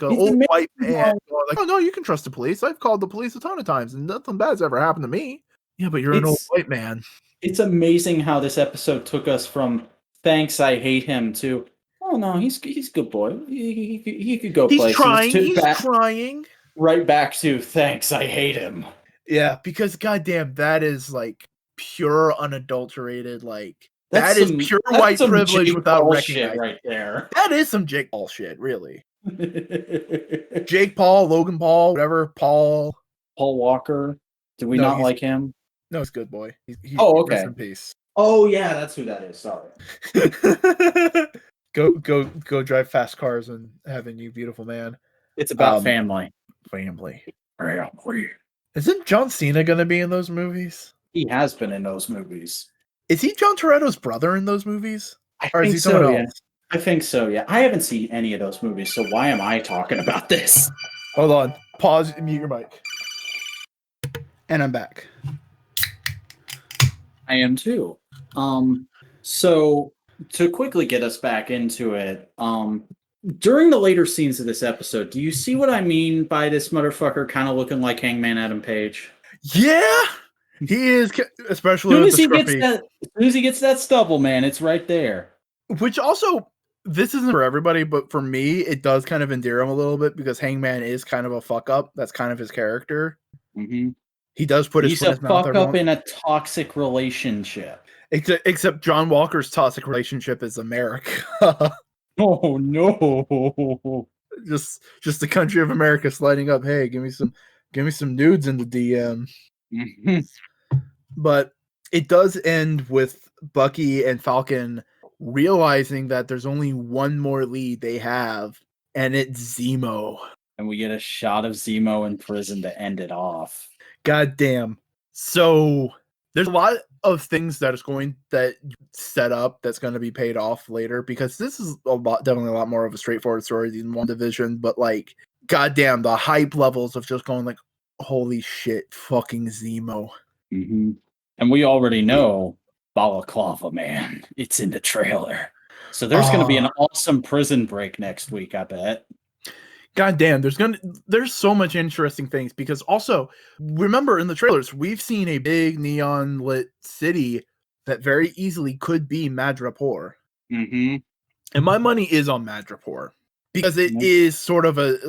old white man going like, oh no, you can trust the police. I've called the police a ton of times and nothing bad's ever happened to me. Yeah, but you're an old white man. It's amazing how this episode took us from thanks, I hate him to oh no, he's a good boy. He could go places. He's trying. Right back to thanks, I hate him. Yeah, because goddamn, that is like pure unadulterated like. That is pure white privilege without recognizing right there. That is some Jake Paul shit, really. Jake Paul, Logan Paul, whatever, Paul Walker. Do we not like him? No, he's good boy. Okay. Rest in peace. Oh yeah, that's who that is. Sorry. Go drive fast cars and have a new beautiful man. It's about family. Family. Isn't John Cena gonna be in those movies? He has been in those movies. Is he John Toretto's brother in those movies? Or is he someone else? I think so, yeah. I haven't seen any of those movies, so why am I talking about this? Hold on. Pause and mute your mic. And I'm back. I am too. So to quickly get us back into it, during the later scenes of this episode, do you see what I mean by this motherfucker kind of looking like Hangman Adam Page? Yeah, he is, especially Soon with as the he gets scruffy. that, as soon as he gets that stubble, man, it's right there. Which also, this isn't for everybody, but for me, it does kind of endear him a little bit because Hangman is kind of a fuck up. That's kind of his character. Mm-hmm. He does put his He's foot in a his mouth fuck every up once. in a toxic relationship. Except John Walker's toxic relationship is America. Oh no! just the country of America sliding up. Hey, give me some nudes in the DM. But it does end with Bucky and Falcon realizing that there's only one more lead they have, and it's Zemo. And we get a shot of Zemo in prison to end it off. God damn. So there's a lot of things that set up that's going to be paid off later, because this is definitely a lot more of a straightforward story than WandaVision, but like, goddamn, the hype levels of just going like, holy shit, fucking Zemo. Mm-hmm. And we already know Balaclava Man. It's in the trailer. So there's going to be an awesome prison break next week, I bet. God damn, there's so much interesting things, because also, remember in the trailers, we've seen a big neon lit city that very easily could be Madripoor. Mm-hmm. And my money is on Madripoor, because it is sort of a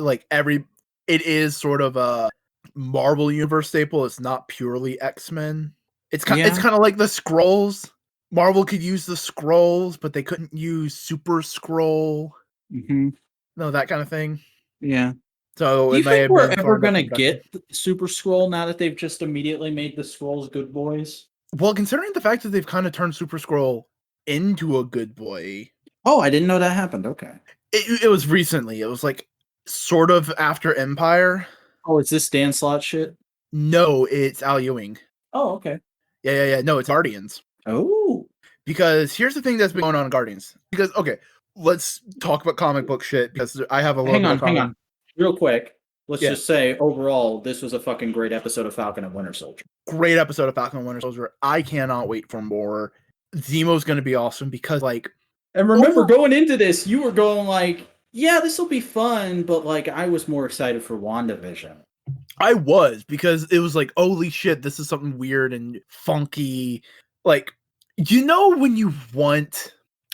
Marvel Universe staple. It's not purely X-Men. It's kind of like the Skrulls. Marvel could use the Skrulls, but they couldn't use Super Skrull. Mm-hmm. No, that kind of thing. Yeah. So do you think we're ever going to get Super Skrull now that they've just immediately made the Skrulls good boys? Well, considering the fact that they've kind of turned Super Skrull into a good boy. Oh, I didn't know that happened. Okay. It was recently. It was like sort of after Empire. Oh, is this Dan Slott shit? No, it's Al Ewing. Oh, okay. Yeah. No, it's Guardians. Oh. Because here's the thing that's been going on in Guardians. Because, okay, let's talk about comic book shit, because I have a little bit of comment. Hang on. Real quick. Let's just say, overall, this was a fucking great episode of Falcon and Winter Soldier. Great episode of Falcon and Winter Soldier. I cannot wait for more. Zemo's going to be awesome, because, like... And remember, going into this, you were going like, yeah, this will be fun, but, like, I was more excited for WandaVision. I was, because it was like, holy shit, this is something weird and funky. Like, you know when you want,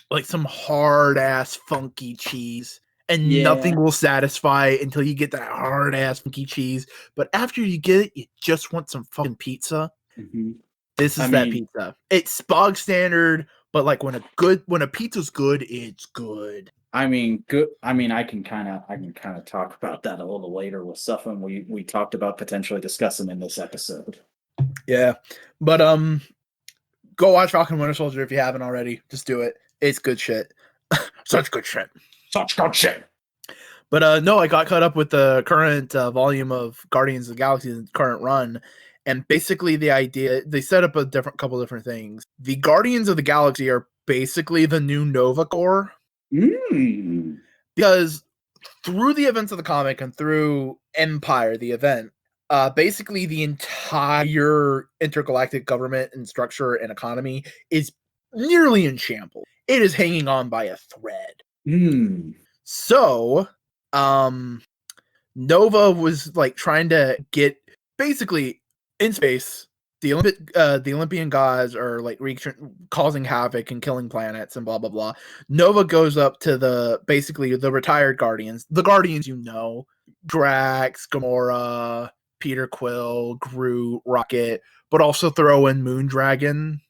like, some hard-ass funky cheese, and nothing will satisfy until you get that hard-ass funky cheese, but after you get it, you just want some fucking pizza? Mm-hmm. This is that pizza. It's bog standard, but, like, when a pizza's good, it's good. I mean, good. I mean, I can kind of talk about that a little later with stuff when we talked about potentially discussing in this episode. Yeah, but go watch Falcon Winter Soldier if you haven't already. Just do it. It's good shit. Such good shit. Such good shit. But no, I got caught up with the current volume of Guardians of the Galaxy's current run, and basically the idea, they set up couple different things. The Guardians of the Galaxy are basically the new Nova Corps. Because through the events of the comic and through Empire, the event, basically the entire intergalactic government and structure and economy is nearly in shambles. It is hanging on by a thread. So, Nova was like trying to get, basically in space, the Olympian gods are like causing havoc and killing planets and blah blah blah. Nova goes up to basically the retired Guardians, the Guardians, Drax, Gamora, Peter Quill, Groot, Rocket, but also throw in Moondragon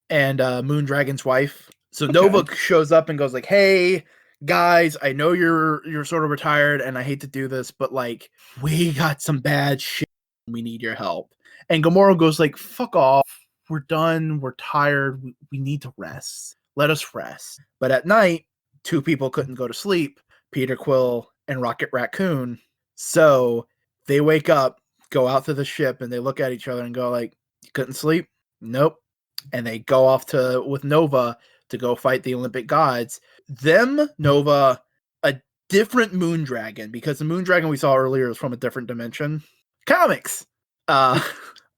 and Moondragon's wife. So Nova shows up and goes like, "Hey guys, I know you're sort of retired, and I hate to do this, but like we got some bad shit. We need your help." And Gamora goes like, "Fuck off. We're done. We're tired. We need to rest. Let us rest." But at night, two people couldn't go to sleep, Peter Quill and Rocket Raccoon. So they wake up, go out to the ship, and they look at each other and go like, "You couldn't sleep?" "Nope." And they go off with Nova to go fight the Olympic gods. Nova, a different Moondragon, because the Moondragon we saw earlier is from a different dimension. Comics!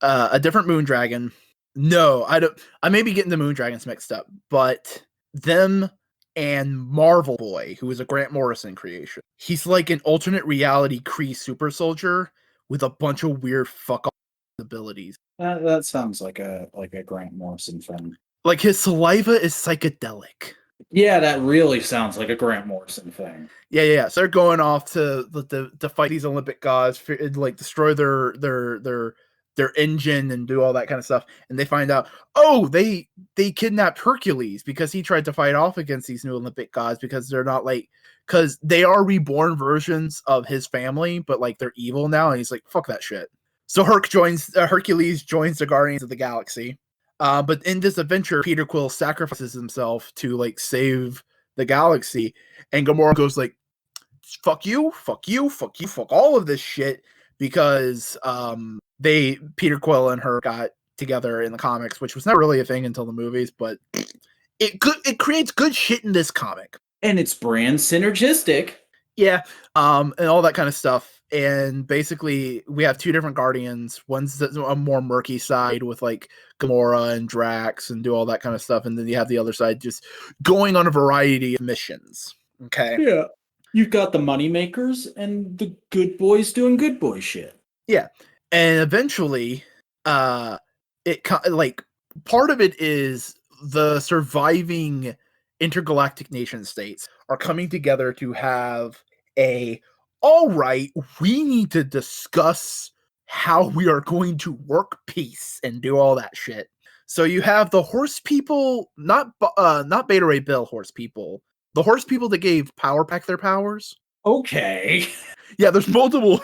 A different Moondragon. No, I don't. I may be getting the Moondragons mixed up, but them and Marvel Boy, who is a Grant Morrison creation. He's like an alternate reality Kree super soldier with a bunch of weird fuck abilities. That sounds like a Grant Morrison film. Like his saliva is psychedelic. Yeah, that really sounds like a Grant Morrison thing. Yeah. So they're going off to fight these Olympic gods, like destroy their engine and do all that kind of stuff. And they find out, oh, they kidnapped Hercules because he tried to fight off against these new Olympic gods because they're not like, because they are reborn versions of his family, but like they're evil now. And he's like, fuck that shit. So Hercules joins the Guardians of the Galaxy. But in this adventure, Peter Quill sacrifices himself to like save the galaxy, and Gamora goes like, fuck you, fuck all of this shit, because Peter Quill and her got together in the comics, which was never really a thing until the movies, but it creates good shit in this comic. And it's brand synergistic. Yeah, and all that kind of stuff. And basically, we have two different Guardians. One's a more murky side with like Gamora and Drax and do all that kind of stuff. And then you have the other side just going on a variety of missions. Okay. Yeah. You've got the moneymakers and the good boys doing good boy shit. Yeah. And eventually, it like part of it is the surviving intergalactic nation states are coming together to have all right, we need to discuss how we are going to work peace and do all that shit. So you have the horse people, not Beta Ray Bill horse people, the horse people that gave Power Pack their powers. Okay. Yeah, there's multiple.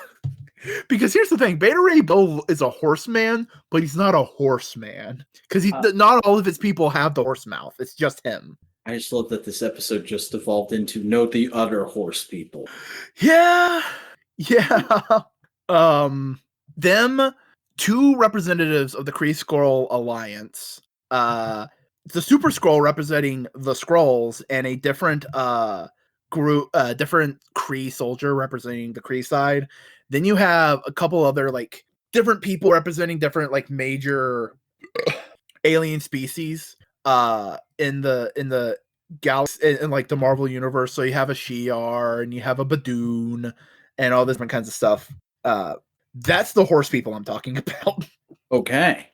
Because here's the thing, Beta Ray Bill is a horseman, but he's not a horseman. Because not all of his people have the horse mouth. It's just him. I just love that this episode just evolved into note the other horse people. Yeah. Them two representatives of the Kree Skrull Alliance. The Super Skrull representing the Skrulls, and a different group, different Kree soldier representing the Kree side. Then you have a couple other like different people representing different like major alien species in the galaxy, in like the Marvel universe. So you have a Shi'ar and you have a Badoon and all this different kinds of stuff. That's the horse people I'm talking about. Okay.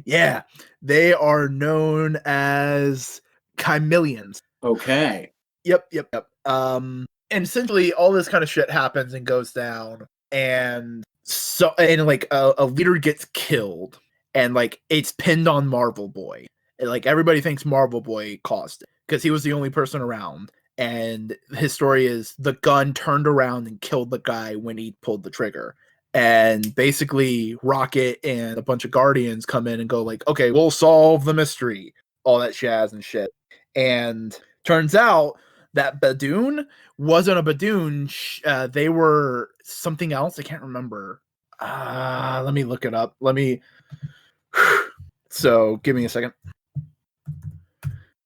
Yeah, they are known as chameleons. Okay. Yep. And essentially all this kind of shit happens and goes down, and like a leader gets killed, and like it's pinned on Marvel Boy. And, like everybody thinks Marvel Boy caused it because he was the only person around. And his story is the gun turned around and killed the guy when he pulled the trigger. And basically Rocket and a bunch of Guardians come in and go like, okay, we'll solve the mystery, all that jazz and shit. And turns out that Badoon wasn't a Badoon. They were something else. I can't remember. Let me look it up. So give me a second.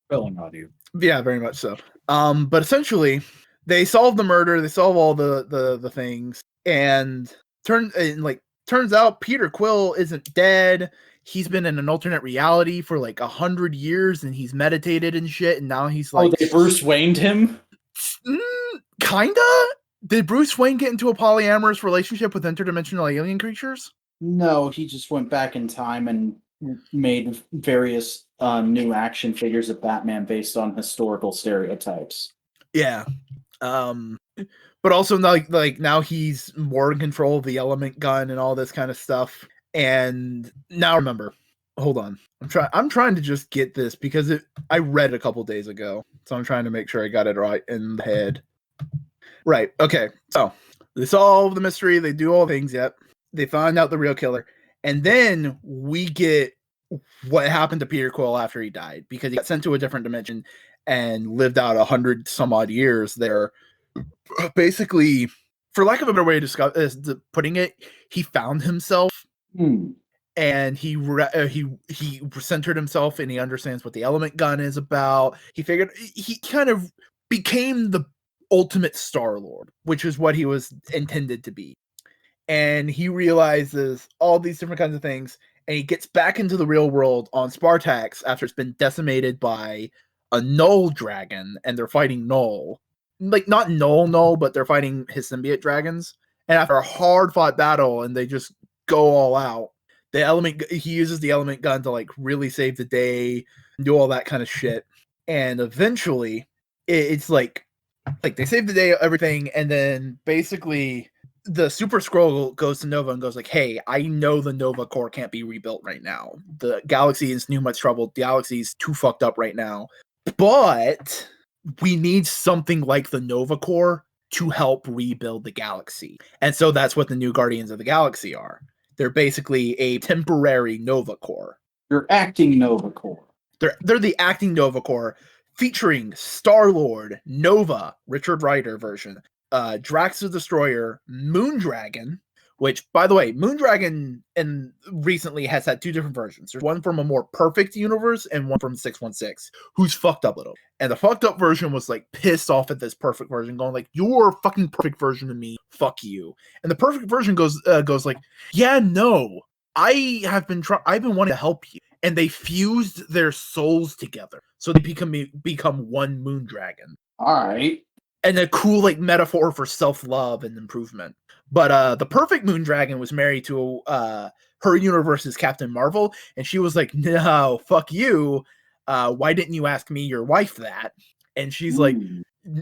Spelling audio. Yeah, very much so. But essentially they solve the murder, they solve all the things, and turns out Peter Quill isn't dead. He's been in an alternate reality for like 100 years, and he's meditated and shit, and now he's like, they Bruce Wayne'd him? Kinda? Did Bruce Wayne get into a polyamorous relationship with interdimensional alien creatures? No, he just went back in time and made various new action figures of Batman based on historical stereotypes. Yeah. But also like now he's more in control of the element gun and all this kind of stuff. And now remember, hold on. I'm trying to just get this because I read it a couple days ago. So I'm trying to make sure I got it right in the head. Right. Okay. So they solve the mystery, they do all things, yep. They find out the real killer. And then we get what happened to Peter Quill after he died, because he got sent to a different dimension and lived out 100 some odd years there. Basically, for lack of a better way to putting it, he found himself, and he centered himself, and he understands what the element gun is about. He figured he kind of became the ultimate Star-Lord, which is what he was intended to be. And he realizes all these different kinds of things, and he gets back into the real world on Spartax after it's been decimated by a null dragon, and they're fighting Null. Like, not Null, but they're fighting his symbiote dragons. And after a hard-fought battle, and they just go all out, he uses the element gun to, like, really save the day, and do all that kind of shit. And eventually, it's like they save the day, everything, and then basically the Super Skrull goes to Nova and goes like, hey, I know the Nova core can't be rebuilt right now. The galaxy is in too much trouble. The galaxy's too fucked up right now. But we need something like the Nova core to help rebuild the galaxy. And so that's what the new Guardians of the Galaxy are. They're basically a temporary Nova core. You're acting Nova core. They're the acting Nova core, featuring Star-Lord, Nova, Richard Rider version, Drax the Destroyer, Moondragon, which, by the way, Moondragon recently has had 2 different versions. There's one from a more perfect universe and one from 616, who's fucked up a little. And the fucked up version was like pissed off at this perfect version, going like, "You're a fucking perfect version of me. Fuck you." And the perfect version goes like, "Yeah, no, I've been wanting to help you." And they fused their souls together, so they become one Moondragon. All right. And a cool like metaphor for self-love and improvement. But the perfect Moondragon was married to her universe's Captain Marvel, and she was like, "No, fuck you. Why didn't you ask me, your wife, that?" And she's like,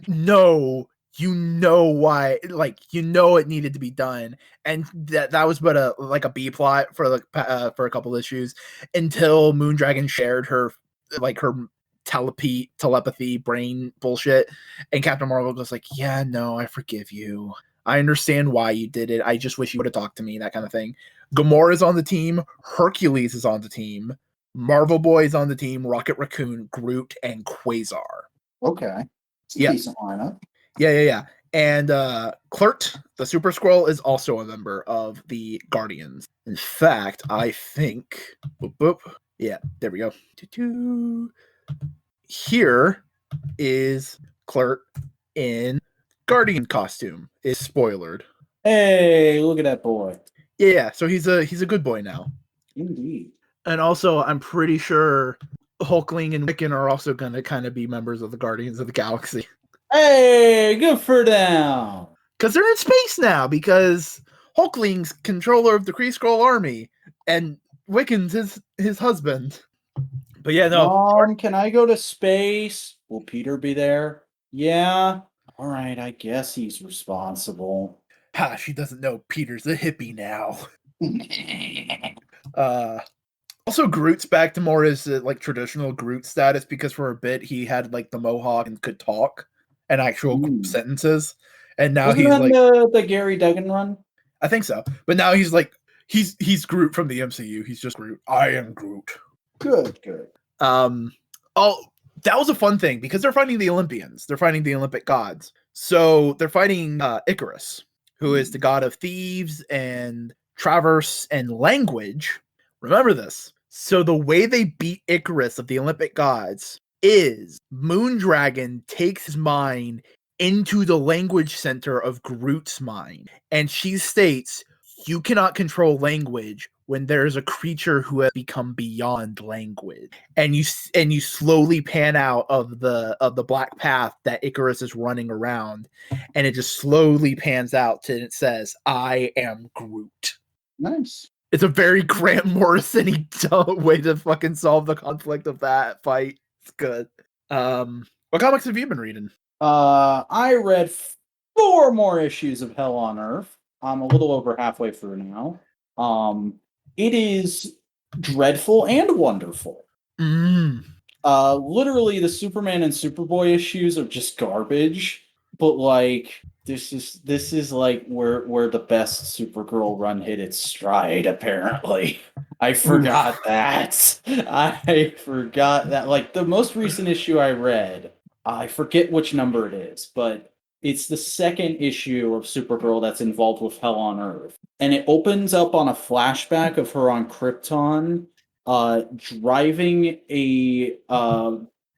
"No, you know why? Like, you know it needed to be done." And that was but a B plot for for a couple issues, until Moondragon shared her telepathy brain bullshit, and Captain Marvel goes like, "Yeah, no, I forgive you. I understand why you did it. I just wish you would have talked to me," that kind of thing. Gamora's on the team, Hercules is on the team, Marvel Boy's on the team, Rocket Raccoon, Groot, and Quasar. Okay. It's a decent lineup. Yeah. And Kl'rt, the Super Skrull, is also a member of the Guardians. In fact, I think... Yeah, there we go. Here is Kl'rt in Guardian costume. Is spoilered. Hey, look at that boy. Yeah, so he's a good boy now. Indeed. And also, I'm pretty sure Hulkling and Wiccan are also going to kind of be members of the Guardians of the Galaxy. Hey, good for them. Because they're in space now, because Hulkling's controller of the Kree Skrull army, and Wiccan's his husband. But yeah, no. Mom, can I go to space? Will Peter be there? Yeah. All right, I guess he's responsible. Ha, she doesn't know Peter's a hippie now. Also, Groot's back to more his like traditional Groot status, because for a bit he had like the mohawk and could talk and actual sentences, and now Wasn't he's that like the Gary Duggan run? I think so, but now he's like he's Groot from the MCU. He's just Groot. I am Groot. Good. Oh, that was a fun thing, because they're fighting the Olympians. They're fighting the Olympic gods. So they're fighting Icarus, who is the god of thieves and traverse and language. Remember this. So the way they beat Icarus of the Olympic gods is Moondragon takes his mind into the language center of Groot's mind. And she states, "You cannot control language when there is a creature who has become beyond language." And you slowly pan out of the black path that Icarus is running around, and it just slowly pans out till it says, "I am Groot." Nice. It's a very Grant Morrison-y way to fucking solve the conflict of that fight. It's good. What comics have you been reading? I read 4 more issues of Hell on Earth. I'm a little over halfway through now. It is dreadful and wonderful. Literally, the Superman and Superboy issues are just garbage, but like this is like where the best Supergirl run hit its stride. Apparently, I forgot that. I forgot that. Like the most recent issue I read, I forget which number it is, but it's the second issue of Supergirl that's involved with Hell on Earth. And it opens up on a flashback of her on Krypton, driving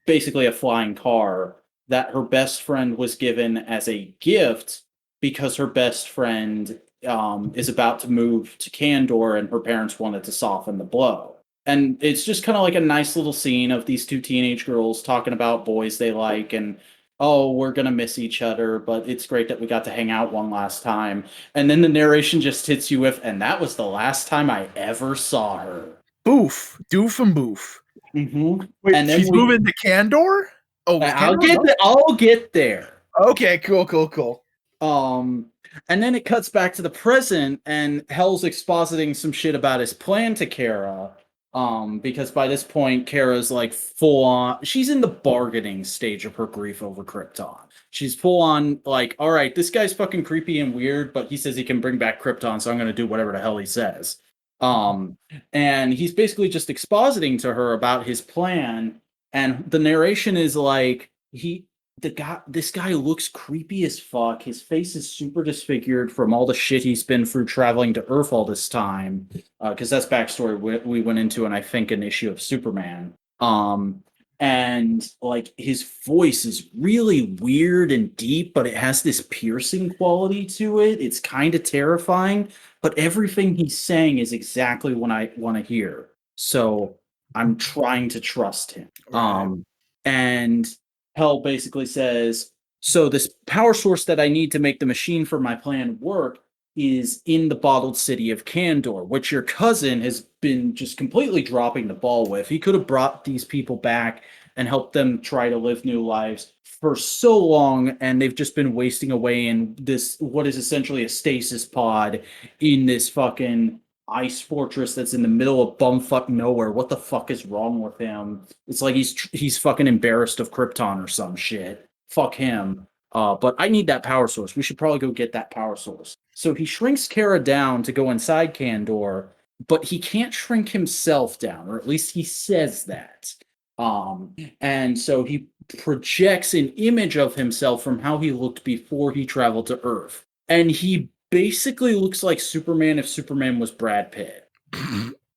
basically a flying car that her best friend was given as a gift because her best friend is about to move to Kandor and her parents wanted to soften the blow. And it's just kind of like a nice little scene of these two teenage girls talking about boys they like, and oh, we're gonna miss each other, but it's great that we got to hang out one last time. And then the narration just hits you with, and that was the last time I ever saw her. Boof, doof, and boof. Mm-hmm. Wait, And then she's moving to Candor? Oh, I'll get there. Okay, cool. And then it cuts back to the present, and Hell's expositing some shit about his plan to Kara. Because by this point, Kara's like full on. She's in the bargaining stage of her grief over Krypton. She's full on like, all right, this guy's fucking creepy and weird, but he says he can bring back Krypton, so I'm gonna do whatever the hell he says. And he's basically just expositing to her about his plan, and the narration is like this guy looks creepy as fuck. His face is super disfigured from all the shit he's been through traveling to Earth all this time. Because that's backstory we went into, and I think an issue of Superman. And like his voice is really weird and deep, but it has this piercing quality to it. It's kind of terrifying, but everything he's saying is exactly what I want to hear. So I'm trying to trust him. Right. And Hell basically says, so this power source that I need to make the machine for my plan work is in the bottled city of Candor, which your cousin has been just completely dropping the ball with. He could have brought these people back and helped them try to live new lives for so long, and they've just been wasting away in this, what is essentially a stasis pod in this fucking ice fortress that's in the middle of bumfuck nowhere. What the fuck is wrong with him? It's like he's fucking embarrassed of Krypton or some shit. Fuck him. But I need that power source. We should probably go get that power source. So he shrinks Kara down to go inside Candor, but he can't shrink himself down, or at least he says that. And so he projects an image of himself from how he looked before he traveled to Earth. And he basically looks like Superman if Superman was Brad Pitt.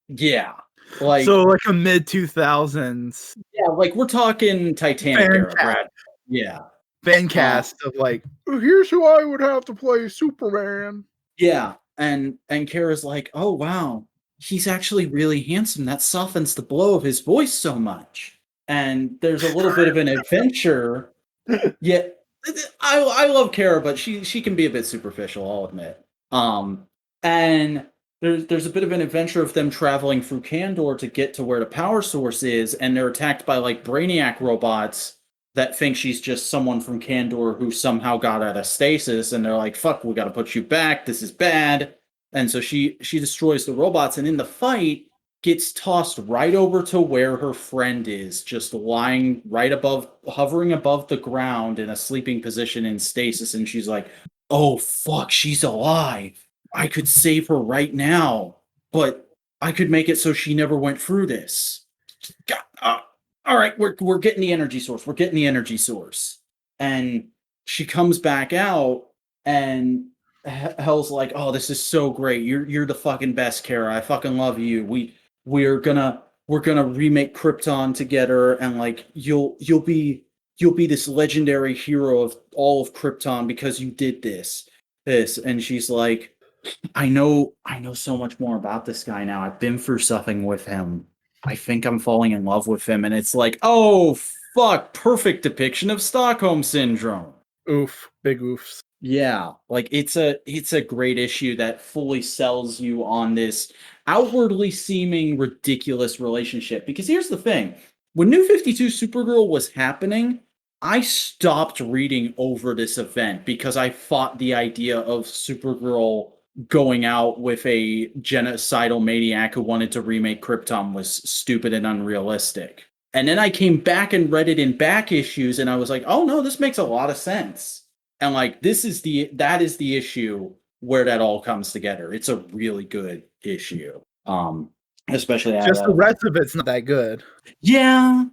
Yeah. Like, so like a mid 2000s. Yeah, like we're talking Titanic era, Brad. Yeah. Fan cast of like, oh, here's who I would have to play Superman. Yeah. And Kara's like, oh wow, he's actually really handsome. That softens the blow of his voice so much. And there's a little bit of an adventure. Yeah. I love Kara, but she can be a bit superficial, I'll admit. And there's a bit of an adventure of them traveling through Candor to get to where the power source is, and they're attacked by like Brainiac robots that think she's just someone from Candor who somehow got out of stasis, and they're like, fuck, we gotta put you back, this is bad. And so she destroys the robots, and in the fight gets tossed right over to where her friend is, just lying right above, hovering above the ground in a sleeping position in stasis. And she's like, oh, fuck, she's alive. I could save her right now, but I could make it so she never went through this. All right, we're getting the energy source. We're getting the energy source. And she comes back out, and Hell's like, oh, this is so great. You're the fucking best, Kara. I fucking love you. We're gonna remake Krypton together, and like you'll be this legendary hero of all of Krypton because you did this. And she's like, I know so much more about this guy now. I've been through something with him. I think I'm falling in love with him. And it's like, oh fuck, perfect depiction of Stockholm syndrome. Oof, big oofs. Yeah, like it's a great issue that fully sells you on this outwardly seeming ridiculous relationship. Because here's the thing, when New 52 Supergirl was happening, I stopped reading over this event because I thought the idea of Supergirl going out with a genocidal maniac who wanted to remake Krypton was stupid and unrealistic. And then I came back and read it in back issues, and I was like, oh no, this makes a lot of sense. And like that is the issue where that all comes together. It's a really good issue. Especially just the rest of it's not that good. Yeah.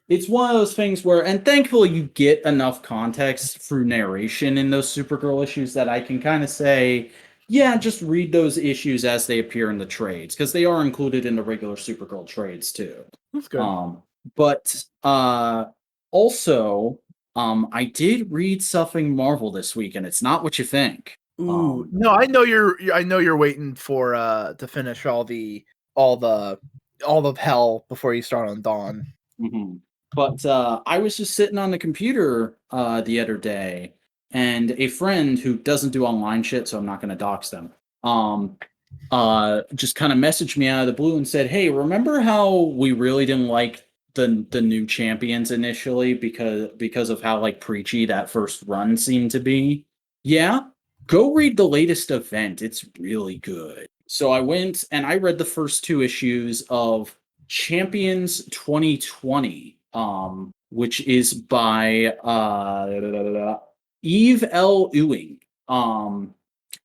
It's one of those things where, and thankfully you get enough context through narration in those Supergirl issues that I can kind of say, yeah, just read those issues as they appear in the trades, because they are included in the regular Supergirl trades too. That's good. But also, I did read something Marvel this week, and it's not what you think. No, I know you're waiting for to finish all the all of hell before you start on Dawn. Mm-hmm. But I was just sitting on the computer the other day, and a friend who doesn't do online shit, so I'm not going to dox them, just kind of messaged me out of the blue and said, "Hey, remember how we really didn't like the new champions initially because of how like preachy that first run seemed to be? Yeah, go read the latest event. It's really good." So I went and I read the first 2 issues of Champions 2020, which is by Eve L. Ewing.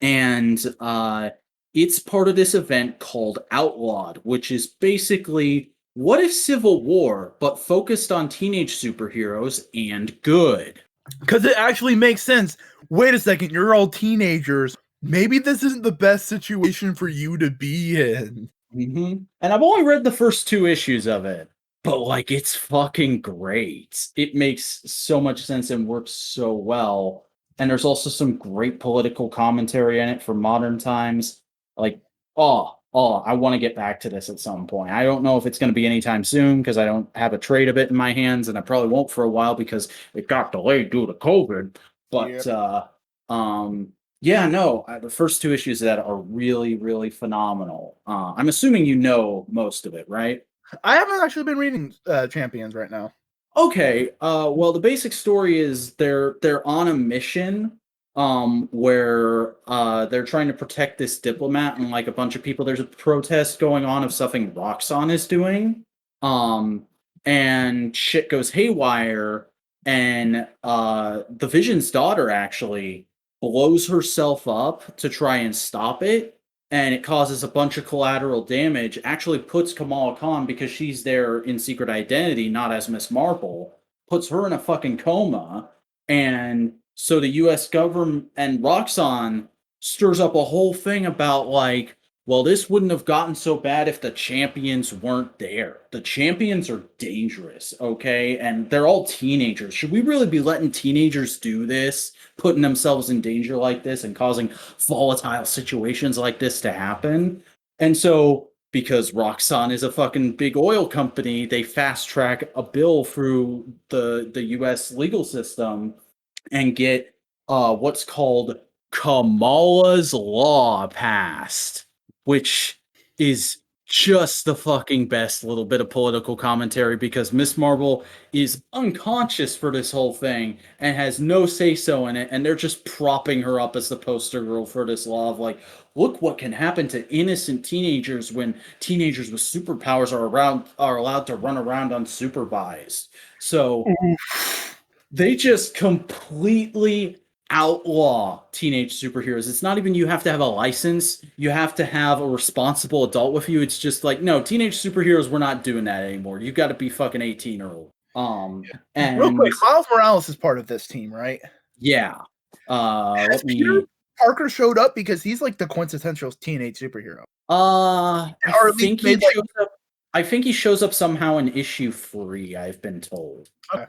And it's part of this event called Outlawed, which is basically what if Civil War, but focused on teenage superheroes and good. Because it actually makes sense. Wait a second, you're all teenagers. Maybe this isn't the best situation for you to be in. Mm-hmm. And I've only read the first 2 issues of it, but like it's fucking great. It makes so much sense and works so well. And there's also some great political commentary in it for modern times. Like, I want to get back to this at some point. I don't know if it's going to be anytime soon because I don't have a trade of it in my hands, and I probably won't for a while because it got delayed due to COVID. But yeah, no, the first 2 issues of that are really, really phenomenal. I'm assuming you know most of it, right? I haven't actually been reading Champions right now. Okay. Well, the basic story is they're on a mission, where they're trying to protect this diplomat and like a bunch of people. There's a protest going on of something Roxxon is doing, and shit goes haywire, and the Vision's daughter actually blows herself up to try and stop it, and it causes a bunch of collateral damage. Actually puts Kamala Khan, because she's there in secret identity, not as Miss Marvel, puts her in a fucking coma. And so the US government and Roxxon stirs up a whole thing about like, well, this wouldn't have gotten so bad if the champions weren't there. The champions are dangerous, okay? And they're all teenagers. Should we really be letting teenagers do this, putting themselves in danger like this and causing volatile situations like this to happen? And so, because Roxxon is a fucking big oil company, they fast track a bill through the US legal system and get what's called Kamala's Law passed, which is just the fucking best little bit of political commentary because Miss Marvel is unconscious for this whole thing and has no say-so in it, and they're just propping her up as the poster girl for this law of like, look what can happen to innocent teenagers when teenagers with superpowers are allowed to run around unsupervised. So they just completely outlaw teenage superheroes. It's not even you have to have a license. You have to have a responsible adult with you. It's just like, no, teenage superheroes, we're not doing that anymore. You got to be fucking 18 or old. And real quick, Miles Morales is part of this team, right? Yeah. Has Peter Parker showed up because he's like the quintessential teenage superhero? I think he shows up somehow in issue 3, I've been told. Okay.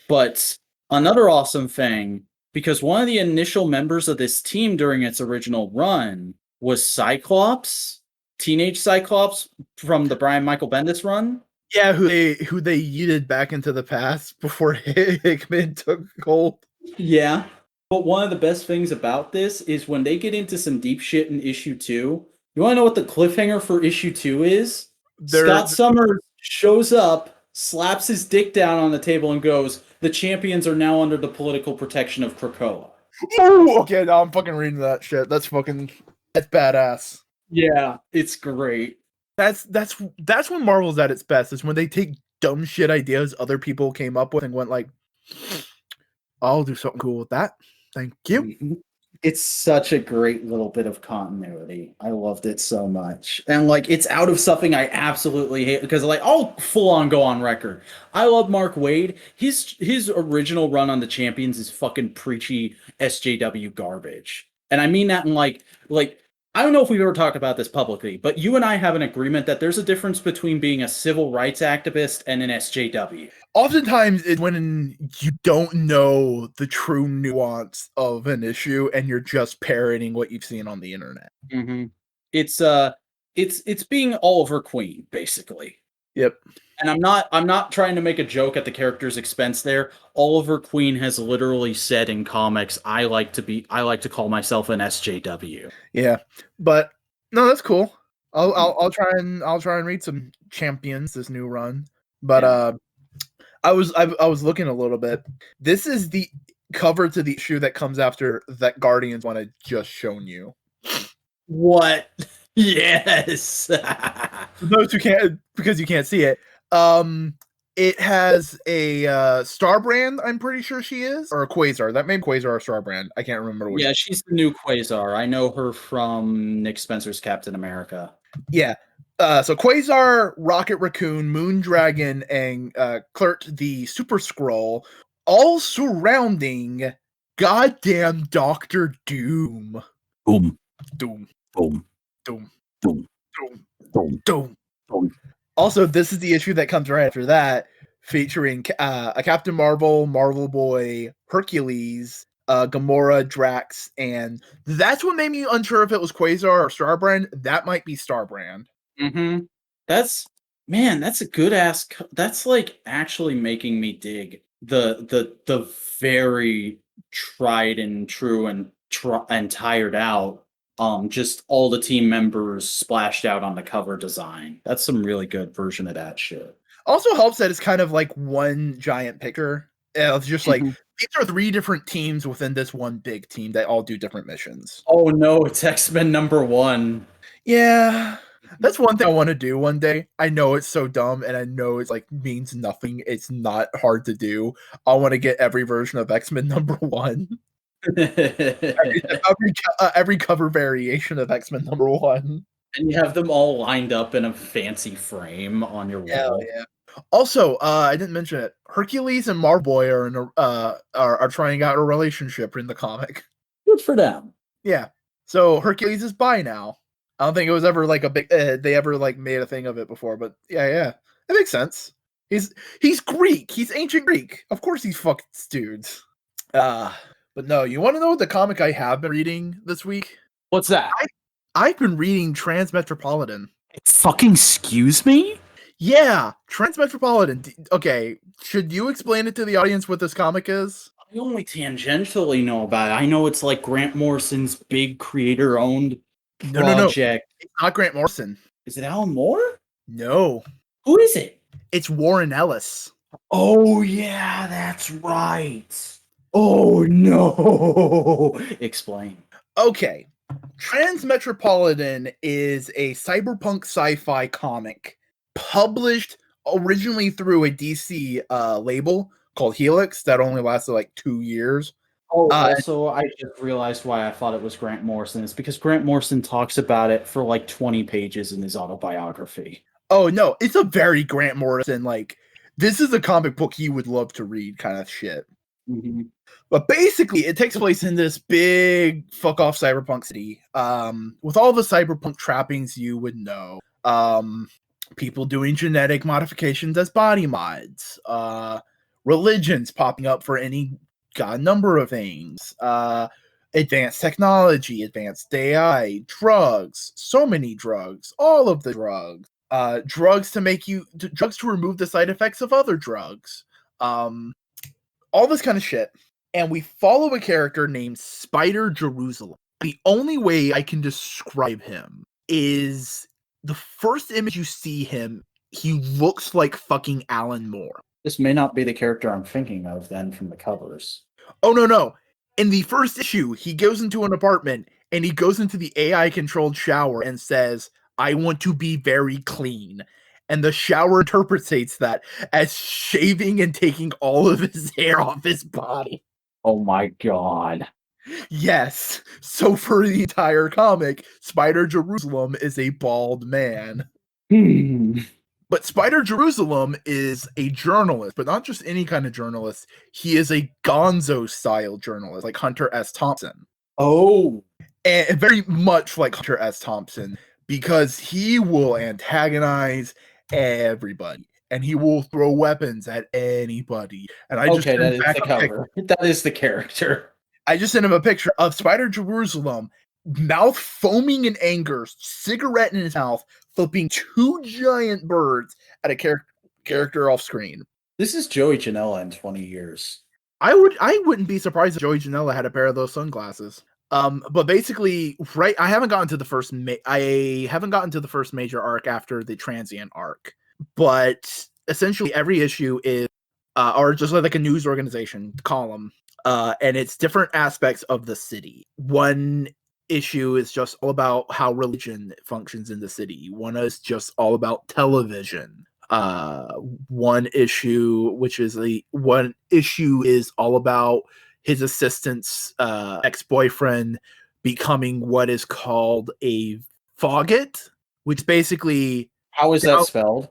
But another awesome thing, because one of the initial members of this team during its original run was Cyclops, teenage Cyclops from the Brian Michael Bendis run. Yeah, who they yeeted back into the past before Hickman took hold. Yeah. But one of the best things about this is when they get into some deep shit in issue 2. You want to know what the cliffhanger for issue 2 is? Scott Summers shows up, slaps his dick down on the table and goes, the champions are now under the political protection of Krakoa. Oh, okay, now I'm fucking reading that shit. That's badass. Yeah, it's great. That's when Marvel's at its best, is when they take dumb shit ideas other people came up with and went like, I'll do something cool with that. Thank you. Mm-hmm. It's such a great little bit of continuity. I loved it so much. And like, it's out of something I absolutely hate because like, I'll full on go on record. I love Mark Waid. His original run on the Champions is fucking preachy SJW garbage. And I mean that in like, I don't know if we've ever talked about this publicly, but you and I have an agreement that there's a difference between being a civil rights activist and an SJW. Oftentimes it's when you don't know the true nuance of an issue and you're just parroting what you've seen on the internet. Mm-hmm. It's it's being Oliver Queen, basically. Yep. And I'm not trying to make a joke at the character's expense there. Oliver Queen has literally said in comics, I like to call myself an SJW. Yeah. But no, that's cool. I'll try and read some Champions this new run. But Yeah. I was looking a little bit. This is the cover to the issue that comes after that Guardians one I just shown you. What? Yes. For those who can't, because you can't see it, it has a Star Brand. I'm pretty sure she is, or a Quasar. That may be Quasar or Star Brand. I can't remember which. Yeah, she's the new Quasar. I know her from Nick Spencer's Captain America. Yeah. So Quasar, Rocket Raccoon, Moondragon, and Klurt the Super Skrull, all surrounding goddamn Doctor Doom. Boom. Doom. Boom. Doom. Boom. Doom. Boom. Doom. Boom. Also, this is the issue that comes right after that, featuring a Captain Marvel, Marvel Boy, Hercules, Gamora, Drax, and that's what made me unsure if it was Quasar or Starbrand. That might be Starbrand. Mm-hmm. That's a good ass. That's like actually making me dig the very tried and true and tired out. Just all the team members splashed out on the cover design. That's some really good version of that shit. Also helps that it's kind of like one giant picture. It's just like these are 3 different teams within this one big team that all do different missions. Oh no, it's X-Men #1. Yeah. That's one thing I want to do one day. I know it's so dumb and I know it's like means nothing. It's not hard to do. I want to get every version of X-Men #1. every cover variation of X-Men #1. And you have them all lined up in a fancy frame on your wall. Yeah. Also, I didn't mention it. Hercules and Marboy are trying out a relationship in the comic. Good for them. Yeah. So Hercules is bi now. I don't think it was ever like a big they ever like made a thing of it before, but yeah. It makes sense. He's Greek. He's ancient Greek. Of course he's fucking dudes. But no, you want to know what the comic I have been reading this week? What's that? I've been reading Transmetropolitan. Fucking excuse me? Yeah, Transmetropolitan. Okay, should you explain it to the audience what this comic is? I only tangentially know about it. I know it's like Grant Morrison's big creator-owned project. No. It's not Grant Morrison. Is it Alan Moore? No. Who is it? It's Warren Ellis. Oh, yeah, that's right. Oh, no. Explain. Okay. Transmetropolitan is a cyberpunk sci-fi comic published originally through a DC label called Helix that only lasted like 2 years. Oh, also, I just realized why I thought it was Grant Morrison. It's because Grant Morrison talks about it for like 20 pages in his autobiography. Oh, no, it's a very Grant Morrison, like, this is a comic book he would love to read kind of shit. Mm-hmm. But basically, it takes place in this big fuck-off cyberpunk city with all the cyberpunk trappings you would know. People doing genetic modifications as body mods. Religions popping up for any god number of things. Advanced technology, advanced AI, drugs, so many drugs, all of the drugs. Drugs to remove the side effects of other drugs. All this kind of shit. And we follow a character named Spider Jerusalem. The only way I can describe him is the first image you see him, he looks like fucking Alan Moore. This may not be the character I'm thinking of then from the covers. Oh, no. In the first issue, he goes into an apartment and he goes into the AI-controlled shower and says, I want to be very clean. And the shower interprets that as shaving and taking all of his hair off his body. Oh my god. Yes. So for the entire comic, Spider Jerusalem is a bald man. But Spider Jerusalem is a journalist, but not just any kind of journalist. He is a gonzo-style journalist, like Hunter S. Thompson. Oh. And very much like Hunter S. Thompson, because he will antagonize everybody. And he will throw weapons at anybody. And that is the cover. That is the character. I just sent him a picture of Spider Jerusalem mouth foaming in anger, cigarette in his mouth, flipping two giant birds at a character off screen. This is Joey Janela in 20 years. I wouldn't be surprised if Joey Janela had a pair of those sunglasses. But basically, right, I haven't gotten to the first major arc after the transient arc. But essentially every issue is or just like a news organization column, and it's different aspects of the city. One issue is just all about how religion functions in the city. One is just all about television. One issue is all about his assistant's ex-boyfriend becoming what is called a faggot, which basically, how is that spelled?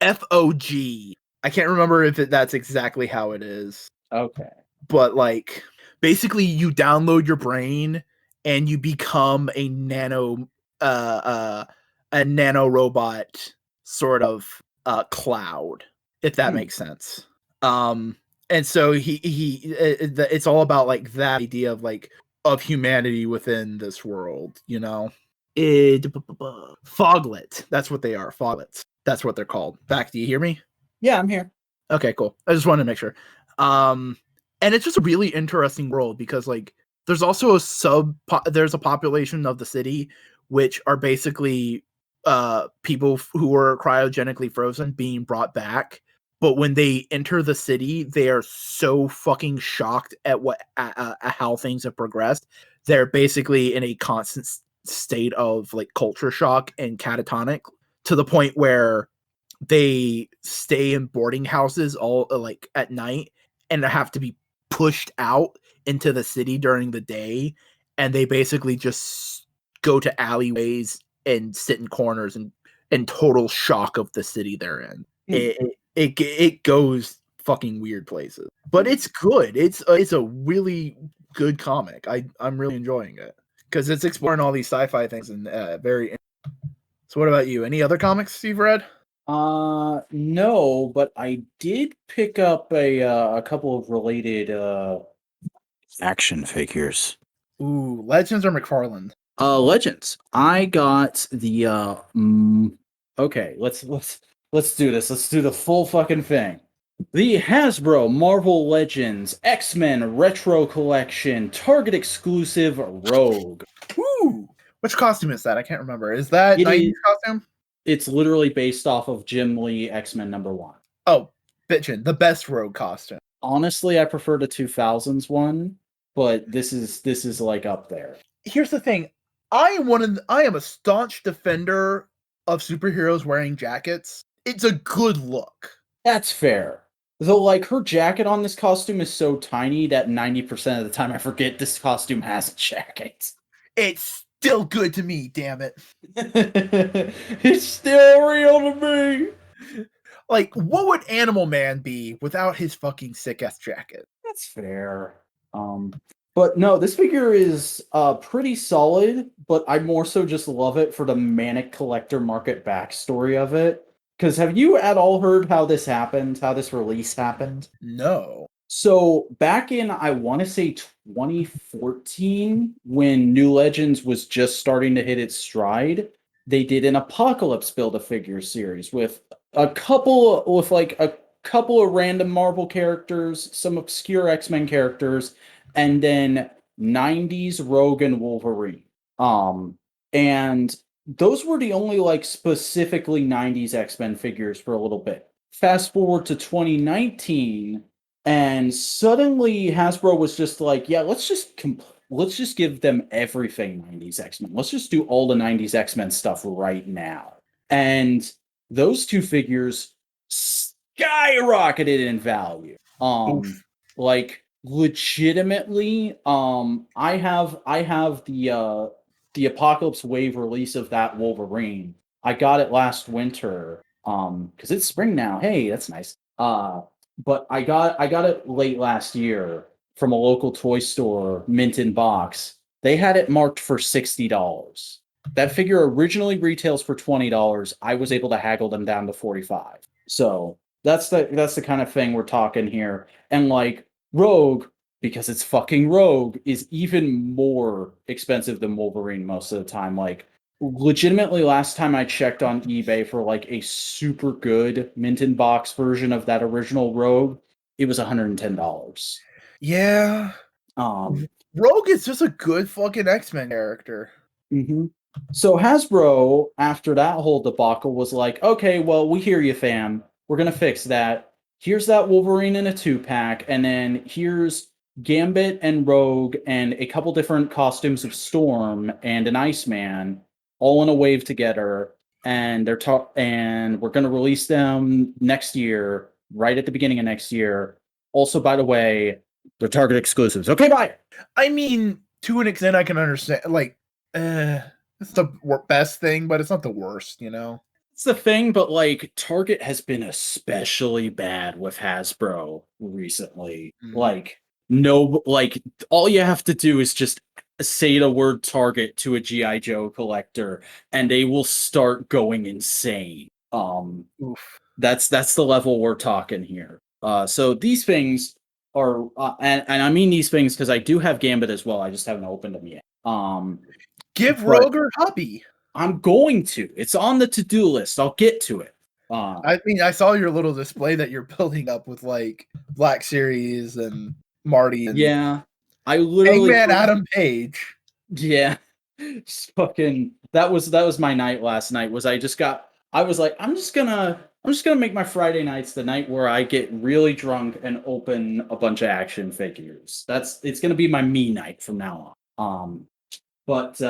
FOG. I can't remember if that's exactly how it is. Okay. But like basically you download your brain and you become a nano robot sort of cloud, if that makes sense. And so it's all about like that idea of like of humanity within this world, you know. Foglet. That's what they are. Foglets. That's what they're called. Back, do you hear me? Yeah, I'm here. Okay, cool. I just wanted to make sure. And it's just a really interesting world because like there's also there's a population of the city which are basically people who were cryogenically frozen being brought back. But when they enter the city, they are so fucking shocked at how things have progressed. They're basically in a constant state of like culture shock and catatonic to the point where they stay in boarding houses all like at night and have to be pushed out into the city during the day, and they basically just go to alleyways and sit in corners and in total shock of the city they're in. It goes fucking weird places, but it's good. It's a really good comic. I'm really enjoying it because it's exploring all these sci-fi things and very. So what about you? Any other comics you've read? No, but I did pick up a couple of related action figures. Ooh, Legends or McFarlane? Legends. I got the okay, let's do this. Let's do the full fucking thing. The Hasbro Marvel Legends X-Men Retro Collection Target exclusive Rogue. Woo! Which costume is that? I can't remember. Is that 90s costume? It's literally based off of Jim Lee X-Men #1. Oh, bitchin', the best Rogue costume. Honestly, I prefer the 2000s one, but this is like up there. Here's the thing. I am a staunch defender of superheroes wearing jackets. It's a good look. That's fair. Though, like, her jacket on this costume is so tiny that 90% of the time I forget this costume has a jacket. It's still good to me, damn it. It's still real to me. Like, what would Animal Man be without his fucking sick-ass jacket? That's fair. But no, this figure is pretty solid, but I more so just love it for the Manic Collector Market backstory of it. Because have you at all heard how this happened, how this release happened? No. So back in, I want to say 2014, when New Legends was just starting to hit its stride, they did an Apocalypse Build-A-Figure series with a couple of random Marvel characters, some obscure X-Men characters, and then 90s Rogue and Wolverine. And those were the only like specifically 90s X-Men figures for a little bit. Fast forward to 2019, and suddenly Hasbro was just like, yeah, let's just give them everything 90s X-Men. Let's just do all the 90s X-Men stuff right now. And those two figures skyrocketed in value. Like legitimately, I have the Apocalypse Wave release of that Wolverine. I got it last winter. Because it's spring now. Hey, that's nice. But I got it late last year from a local toy store, mint in box. They had it marked for $60. That figure originally retails for $20. I was able to haggle them down to $45. So that's the kind of thing we're talking here. And like Rogue, because it's fucking Rogue, is even more expensive than Wolverine most of the time. Like, legitimately, last time I checked on eBay for like a super good mint in box version of that original Rogue, it was $110. Yeah. Rogue is just a good fucking X-Men character. Mm-hmm. So Hasbro, after that whole debacle, was like, okay, well, we hear you, fam. We're gonna fix that. Here's that Wolverine in a 2-pack, and then here's Gambit and Rogue and a couple different costumes of Storm and an Iceman, all in a wave together. And and we're gonna release them next year, right at the beginning of next year. Also, by the way, they're Target exclusives. Okay, bye. I mean, to an extent, I can understand. Like, it's the best thing, but it's not the worst, you know? It's the thing, but like Target has been especially bad with Hasbro recently. Like, no, like all you have to do is just say the word Target to a G.I. Joe collector and they will start going insane. Oof. That's the level we're talking here. So these things are and I mean these things because I do have Gambit as well. I just haven't opened them yet. Give But Rogue her hubby. I'm going to. It's on the to-do list. I'll get to it. I mean, I saw your little display that you're building up with like Black Series and Marty and yeah, I literally Hangman Adam Page. Yeah, just fucking. That was my night last night. I was like, I'm just gonna make my Friday nights the night where I get really drunk and open a bunch of action figures. It's gonna be my me night from now on. But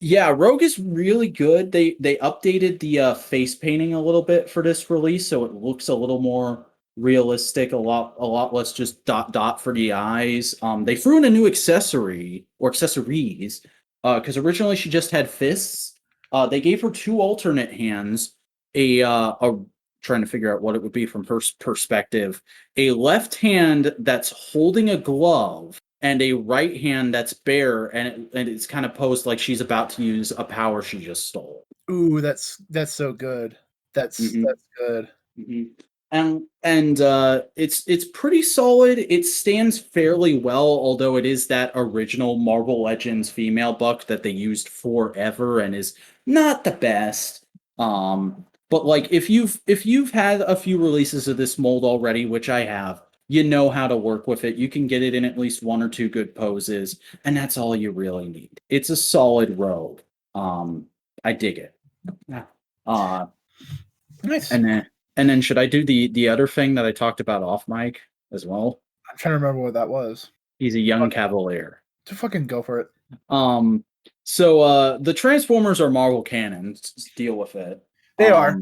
yeah, Rogue is really good. They updated the face painting a little bit for this release, so it looks a little more realistic, a lot less just dot for the eyes. They threw in a new accessory or accessories, because originally she just had fists. They gave her 2 alternate hands, a trying to figure out what it would be from her perspective, a left hand that's holding a glove and a right hand that's bare, and it's kind of posed like she's about to use a power she just stole. Ooh, that's so good. That's good. Mm-hmm. And it's pretty solid. It stands fairly well, although it is that original Marvel Legends female buck that they used forever and is not the best. But like if you've had a few releases of this mold already, which I have, you know how to work with it. You can get it in at least 1 or 2 good poses, and that's all you really need. It's a solid Rogue. I dig it. Nice. And then should I do the other thing that I talked about off mic as well? I'm trying to remember what that was. He's a young cavalier. To fucking go for it. So the Transformers are Marvel canon. Just deal with it. They are.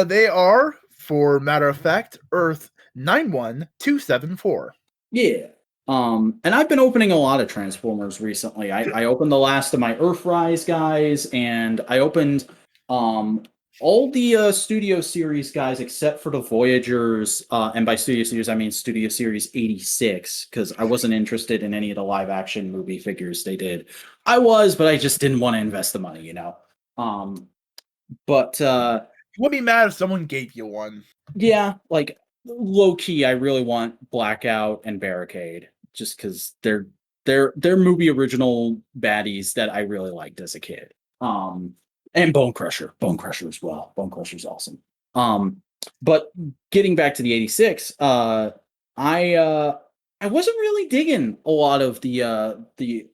They are, for matter of fact, Earth 91274. Yeah. And I've been opening a lot of Transformers recently. I opened the last of my Earthrise guys, and I opened all the Studio Series guys except for the Voyagers. And by Studio Series, I mean Studio Series 86, because I wasn't interested in any of the live action movie figures they did. I was, but I just didn't want to invest the money, you know. But you wouldn't be mad if someone gave you one. Yeah, like low key, I really want Blackout and Barricade, just because they're movie original baddies that I really liked as a kid. And Bone Crusher as well. Bone Crusher's awesome. But getting back to the 86, I wasn't really digging a lot of the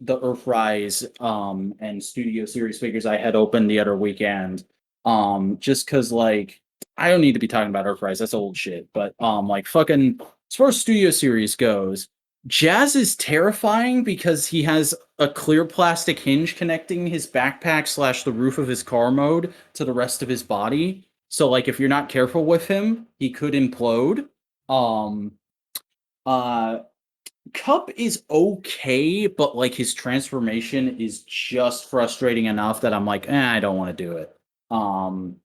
Earthrise and Studio Series figures I had opened the other weekend. Just because like I don't need to be talking about Earthrise, that's old shit. But like fucking as far as Studio Series goes, Jazz is terrifying because he has a clear plastic hinge connecting his backpack / the roof of his car mode to the rest of his body. So like if you're not careful with him, he could implode. Cup is okay, but like his transformation is just frustrating enough that I'm like, I don't want to do it. And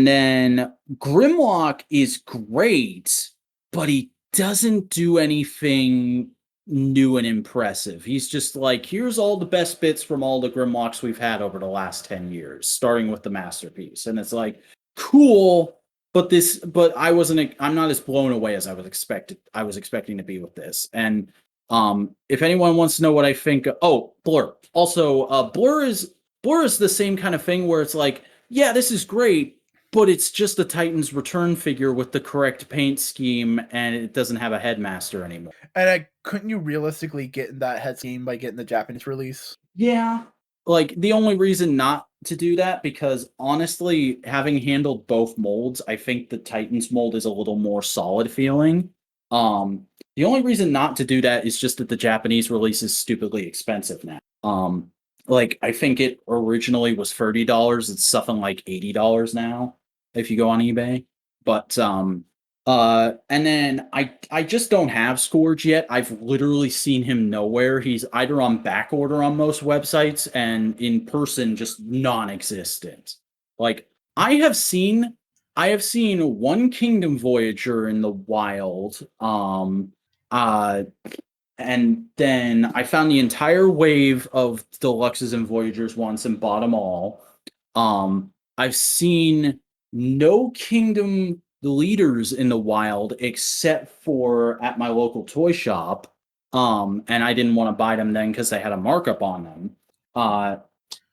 then Grimlock is great, but he doesn't do anything new and impressive. He's just like, here's all the best bits from all the Grimlocks we've had over the last 10 years, starting with the Masterpiece. And it's like, cool, but I'm not as blown away as I was expecting to be with this. And If anyone wants to know what I think, Blur. Also, Blur is the same kind of thing where it's like, yeah, this is great, but it's just a Titans Return figure with the correct paint scheme, and it doesn't have a headmaster anymore. And couldn't you realistically get in that head scheme by getting the Japanese release? Yeah. Like, the only reason not to do that, because honestly, having handled both molds, I think the Titans mold is a little more solid feeling. The only reason not to do that is just that the Japanese release is stupidly expensive now. Like, I think it originally was $30. It's something like $80 now if you go on eBay. But and then I just don't have Scourge yet. I've literally seen him nowhere. He's either on back order on most websites and in person just non-existent. Like I have seen one Kingdom Voyager in the wild. And then I found the entire wave of Deluxes and Voyagers once and bought them all. I've seen no Kingdom leaders in the wild except for at my local toy shop. And I didn't want to buy them then because they had a markup on them.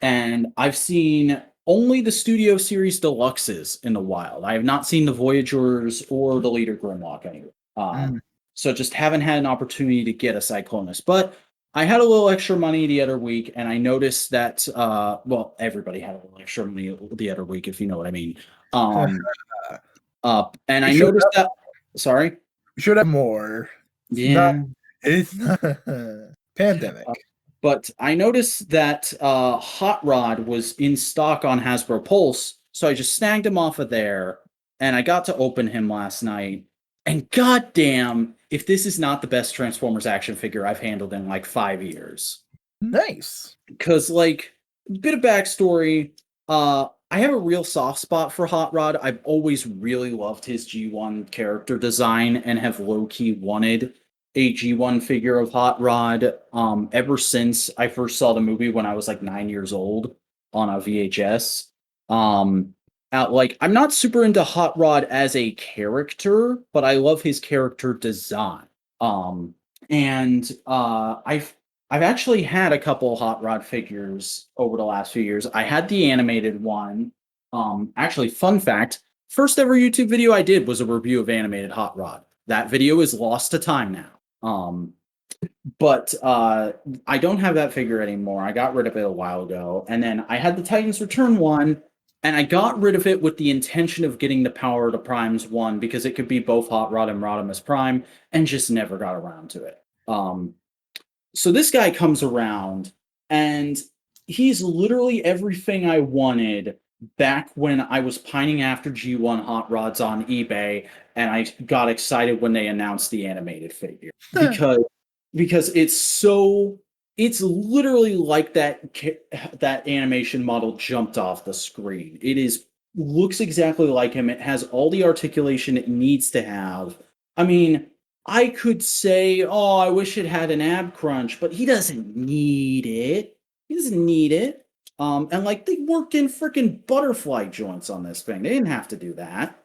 And I've seen only the Studio Series Deluxes in the wild. I have not seen the Voyagers or the Leader Grimlock anywhere. So just haven't had an opportunity to get a Cyclonus. But I had a little extra money the other week, and I noticed that, well, everybody had a little extra money the other week, if you know what I mean. And I noticed that. Sorry, should have more. It's not pandemic. But I noticed that Hot Rod was in stock on Hasbro Pulse, so I just snagged him off of there, and I got to open him last night. And goddamn, if this is not the best Transformers action figure I've handled in like 5 years. Nice. Because, like, a bit of backstory. I have a real soft spot for Hot Rod. I've always really loved his G1 character design and have low-key wanted a G1 figure of Hot Rod ever since I first saw the movie when I was like 9 years old on a VHS. Like, I'm not super into Hot Rod as a character, but I love his character design. I've actually had a couple Hot Rod figures over the last few years. I had the animated one. Actually, fun fact, first ever YouTube video I did was a review of animated Hot Rod. That video is lost to time now. But I don't have that figure anymore. I got rid of it a while ago. And then I had the Titans Return one, and I got rid of it with the intention of getting the Power of the Primes one because it could be both Hot Rod and Rodimus Prime, and just never got around to it. So this guy comes around, and he's literally everything I wanted back when I was pining after G1 Hot Rods on eBay, and I got excited when they announced the animated figure. because it's literally like that animation model jumped off the screen. Looks exactly like him. It has all the articulation it needs to have. I mean, I could say, oh, I wish it had an ab crunch, but he doesn't need it. And like they worked in freaking butterfly joints on this thing. They didn't have to do that.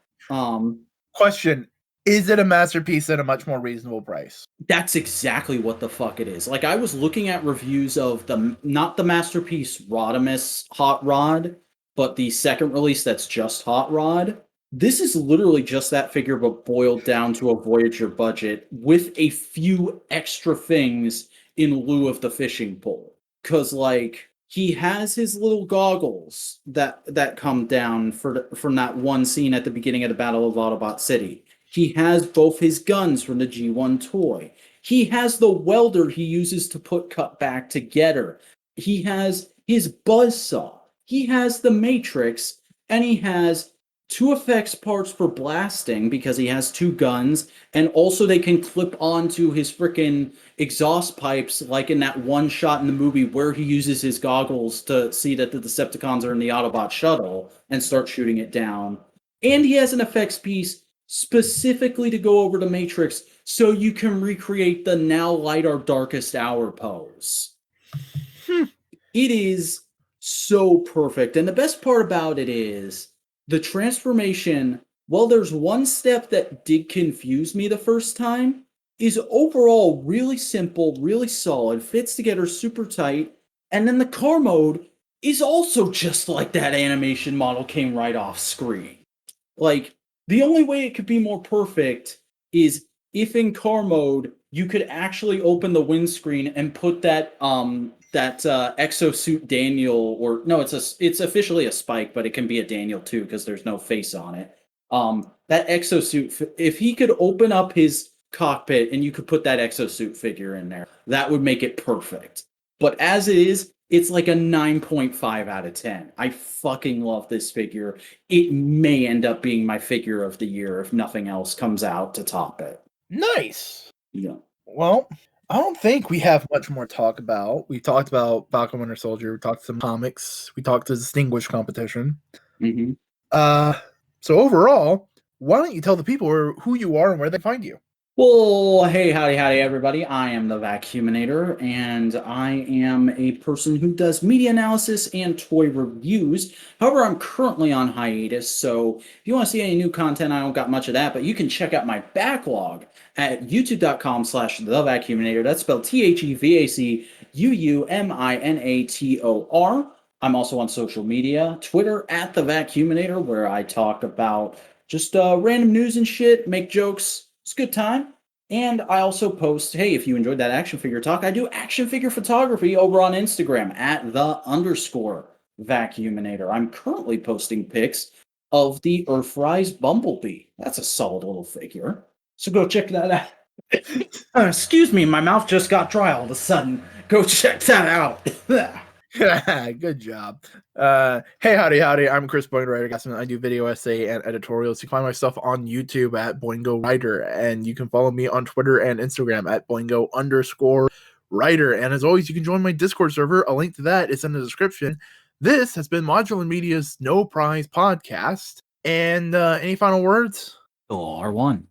Question: is it a masterpiece at a much more reasonable price? That's exactly what the fuck it is. Like I was looking at reviews of not the masterpiece Rodimus Hot Rod, but the second release that's just Hot Rod. This is literally just that figure, but boiled down to a Voyager budget with a few extra things in lieu of the fishing pole. Because, like, he has his little goggles that come down from that one scene at the beginning of the Battle of Autobot City. He has both his guns from the G1 toy. He has the welder he uses to put Cut back together. He has his buzzsaw. He has the Matrix, and he has 2 effects parts for blasting because he has 2 guns, and also they can clip onto his freaking exhaust pipes like in that one shot in the movie where he uses his goggles to see that the Decepticons are in the Autobot shuttle and start shooting it down. And he has an effects piece specifically to go over the Matrix so you can recreate the now light our darkest hour pose. It is so perfect. And the best part about it is the transformation, well, there's one step that did confuse me the first time. is overall really simple, really solid, fits together super tight, and then the car mode is also just like that animation model came right off screen. Like, the only way it could be more perfect is if in car mode you could actually open the windscreen and put that exosuit Daniel, or no, it's officially a Spike, but it can be a Daniel too because there's no face on it. That exosuit, if he could open up his cockpit and you could put that exosuit figure in there, that would make it perfect. But as it is, it's like a 9.5 out of 10. I fucking love this figure. It may end up being my figure of the year if nothing else comes out to top it. Nice. Yeah. Well, I don't think we have much more to talk about. We talked about Falcon Winter Soldier. We talked some comics. We talked to Distinguished competition. Mm-hmm. So overall, why don't you tell the people who you are and where they find you? Well, hey, howdy, everybody. I am the Vacuuminator, and I am a person who does media analysis and toy reviews. However, I'm currently on hiatus, so if you want to see any new content, I don't got much of that, but you can check out my backlog at youtube.com/thevacuuminator. That's spelled TheVacuuminator. I'm also on social media, Twitter at the Vacuuminator, where I talk about just random news and shit, make jokes. It's a good time. And I also post, hey, if you enjoyed that action figure talk, I do action figure photography over on Instagram at _Vacuuminator. I'm currently posting pics of the Earthrise Bumblebee. That's a solid little figure. So go check that out. Excuse me, my mouth just got dry all of a sudden. Go check that out. Good job. Hey, howdy. I'm Chris Gaston. I do video essay and editorials. You can find my stuff on YouTube at Boingo Writer, and you can follow me on Twitter and Instagram at Boingo_Writer. And as always, you can join my Discord server. A link to that is in the description. This has been Modular Media's No Prize podcast. And any final words? R1.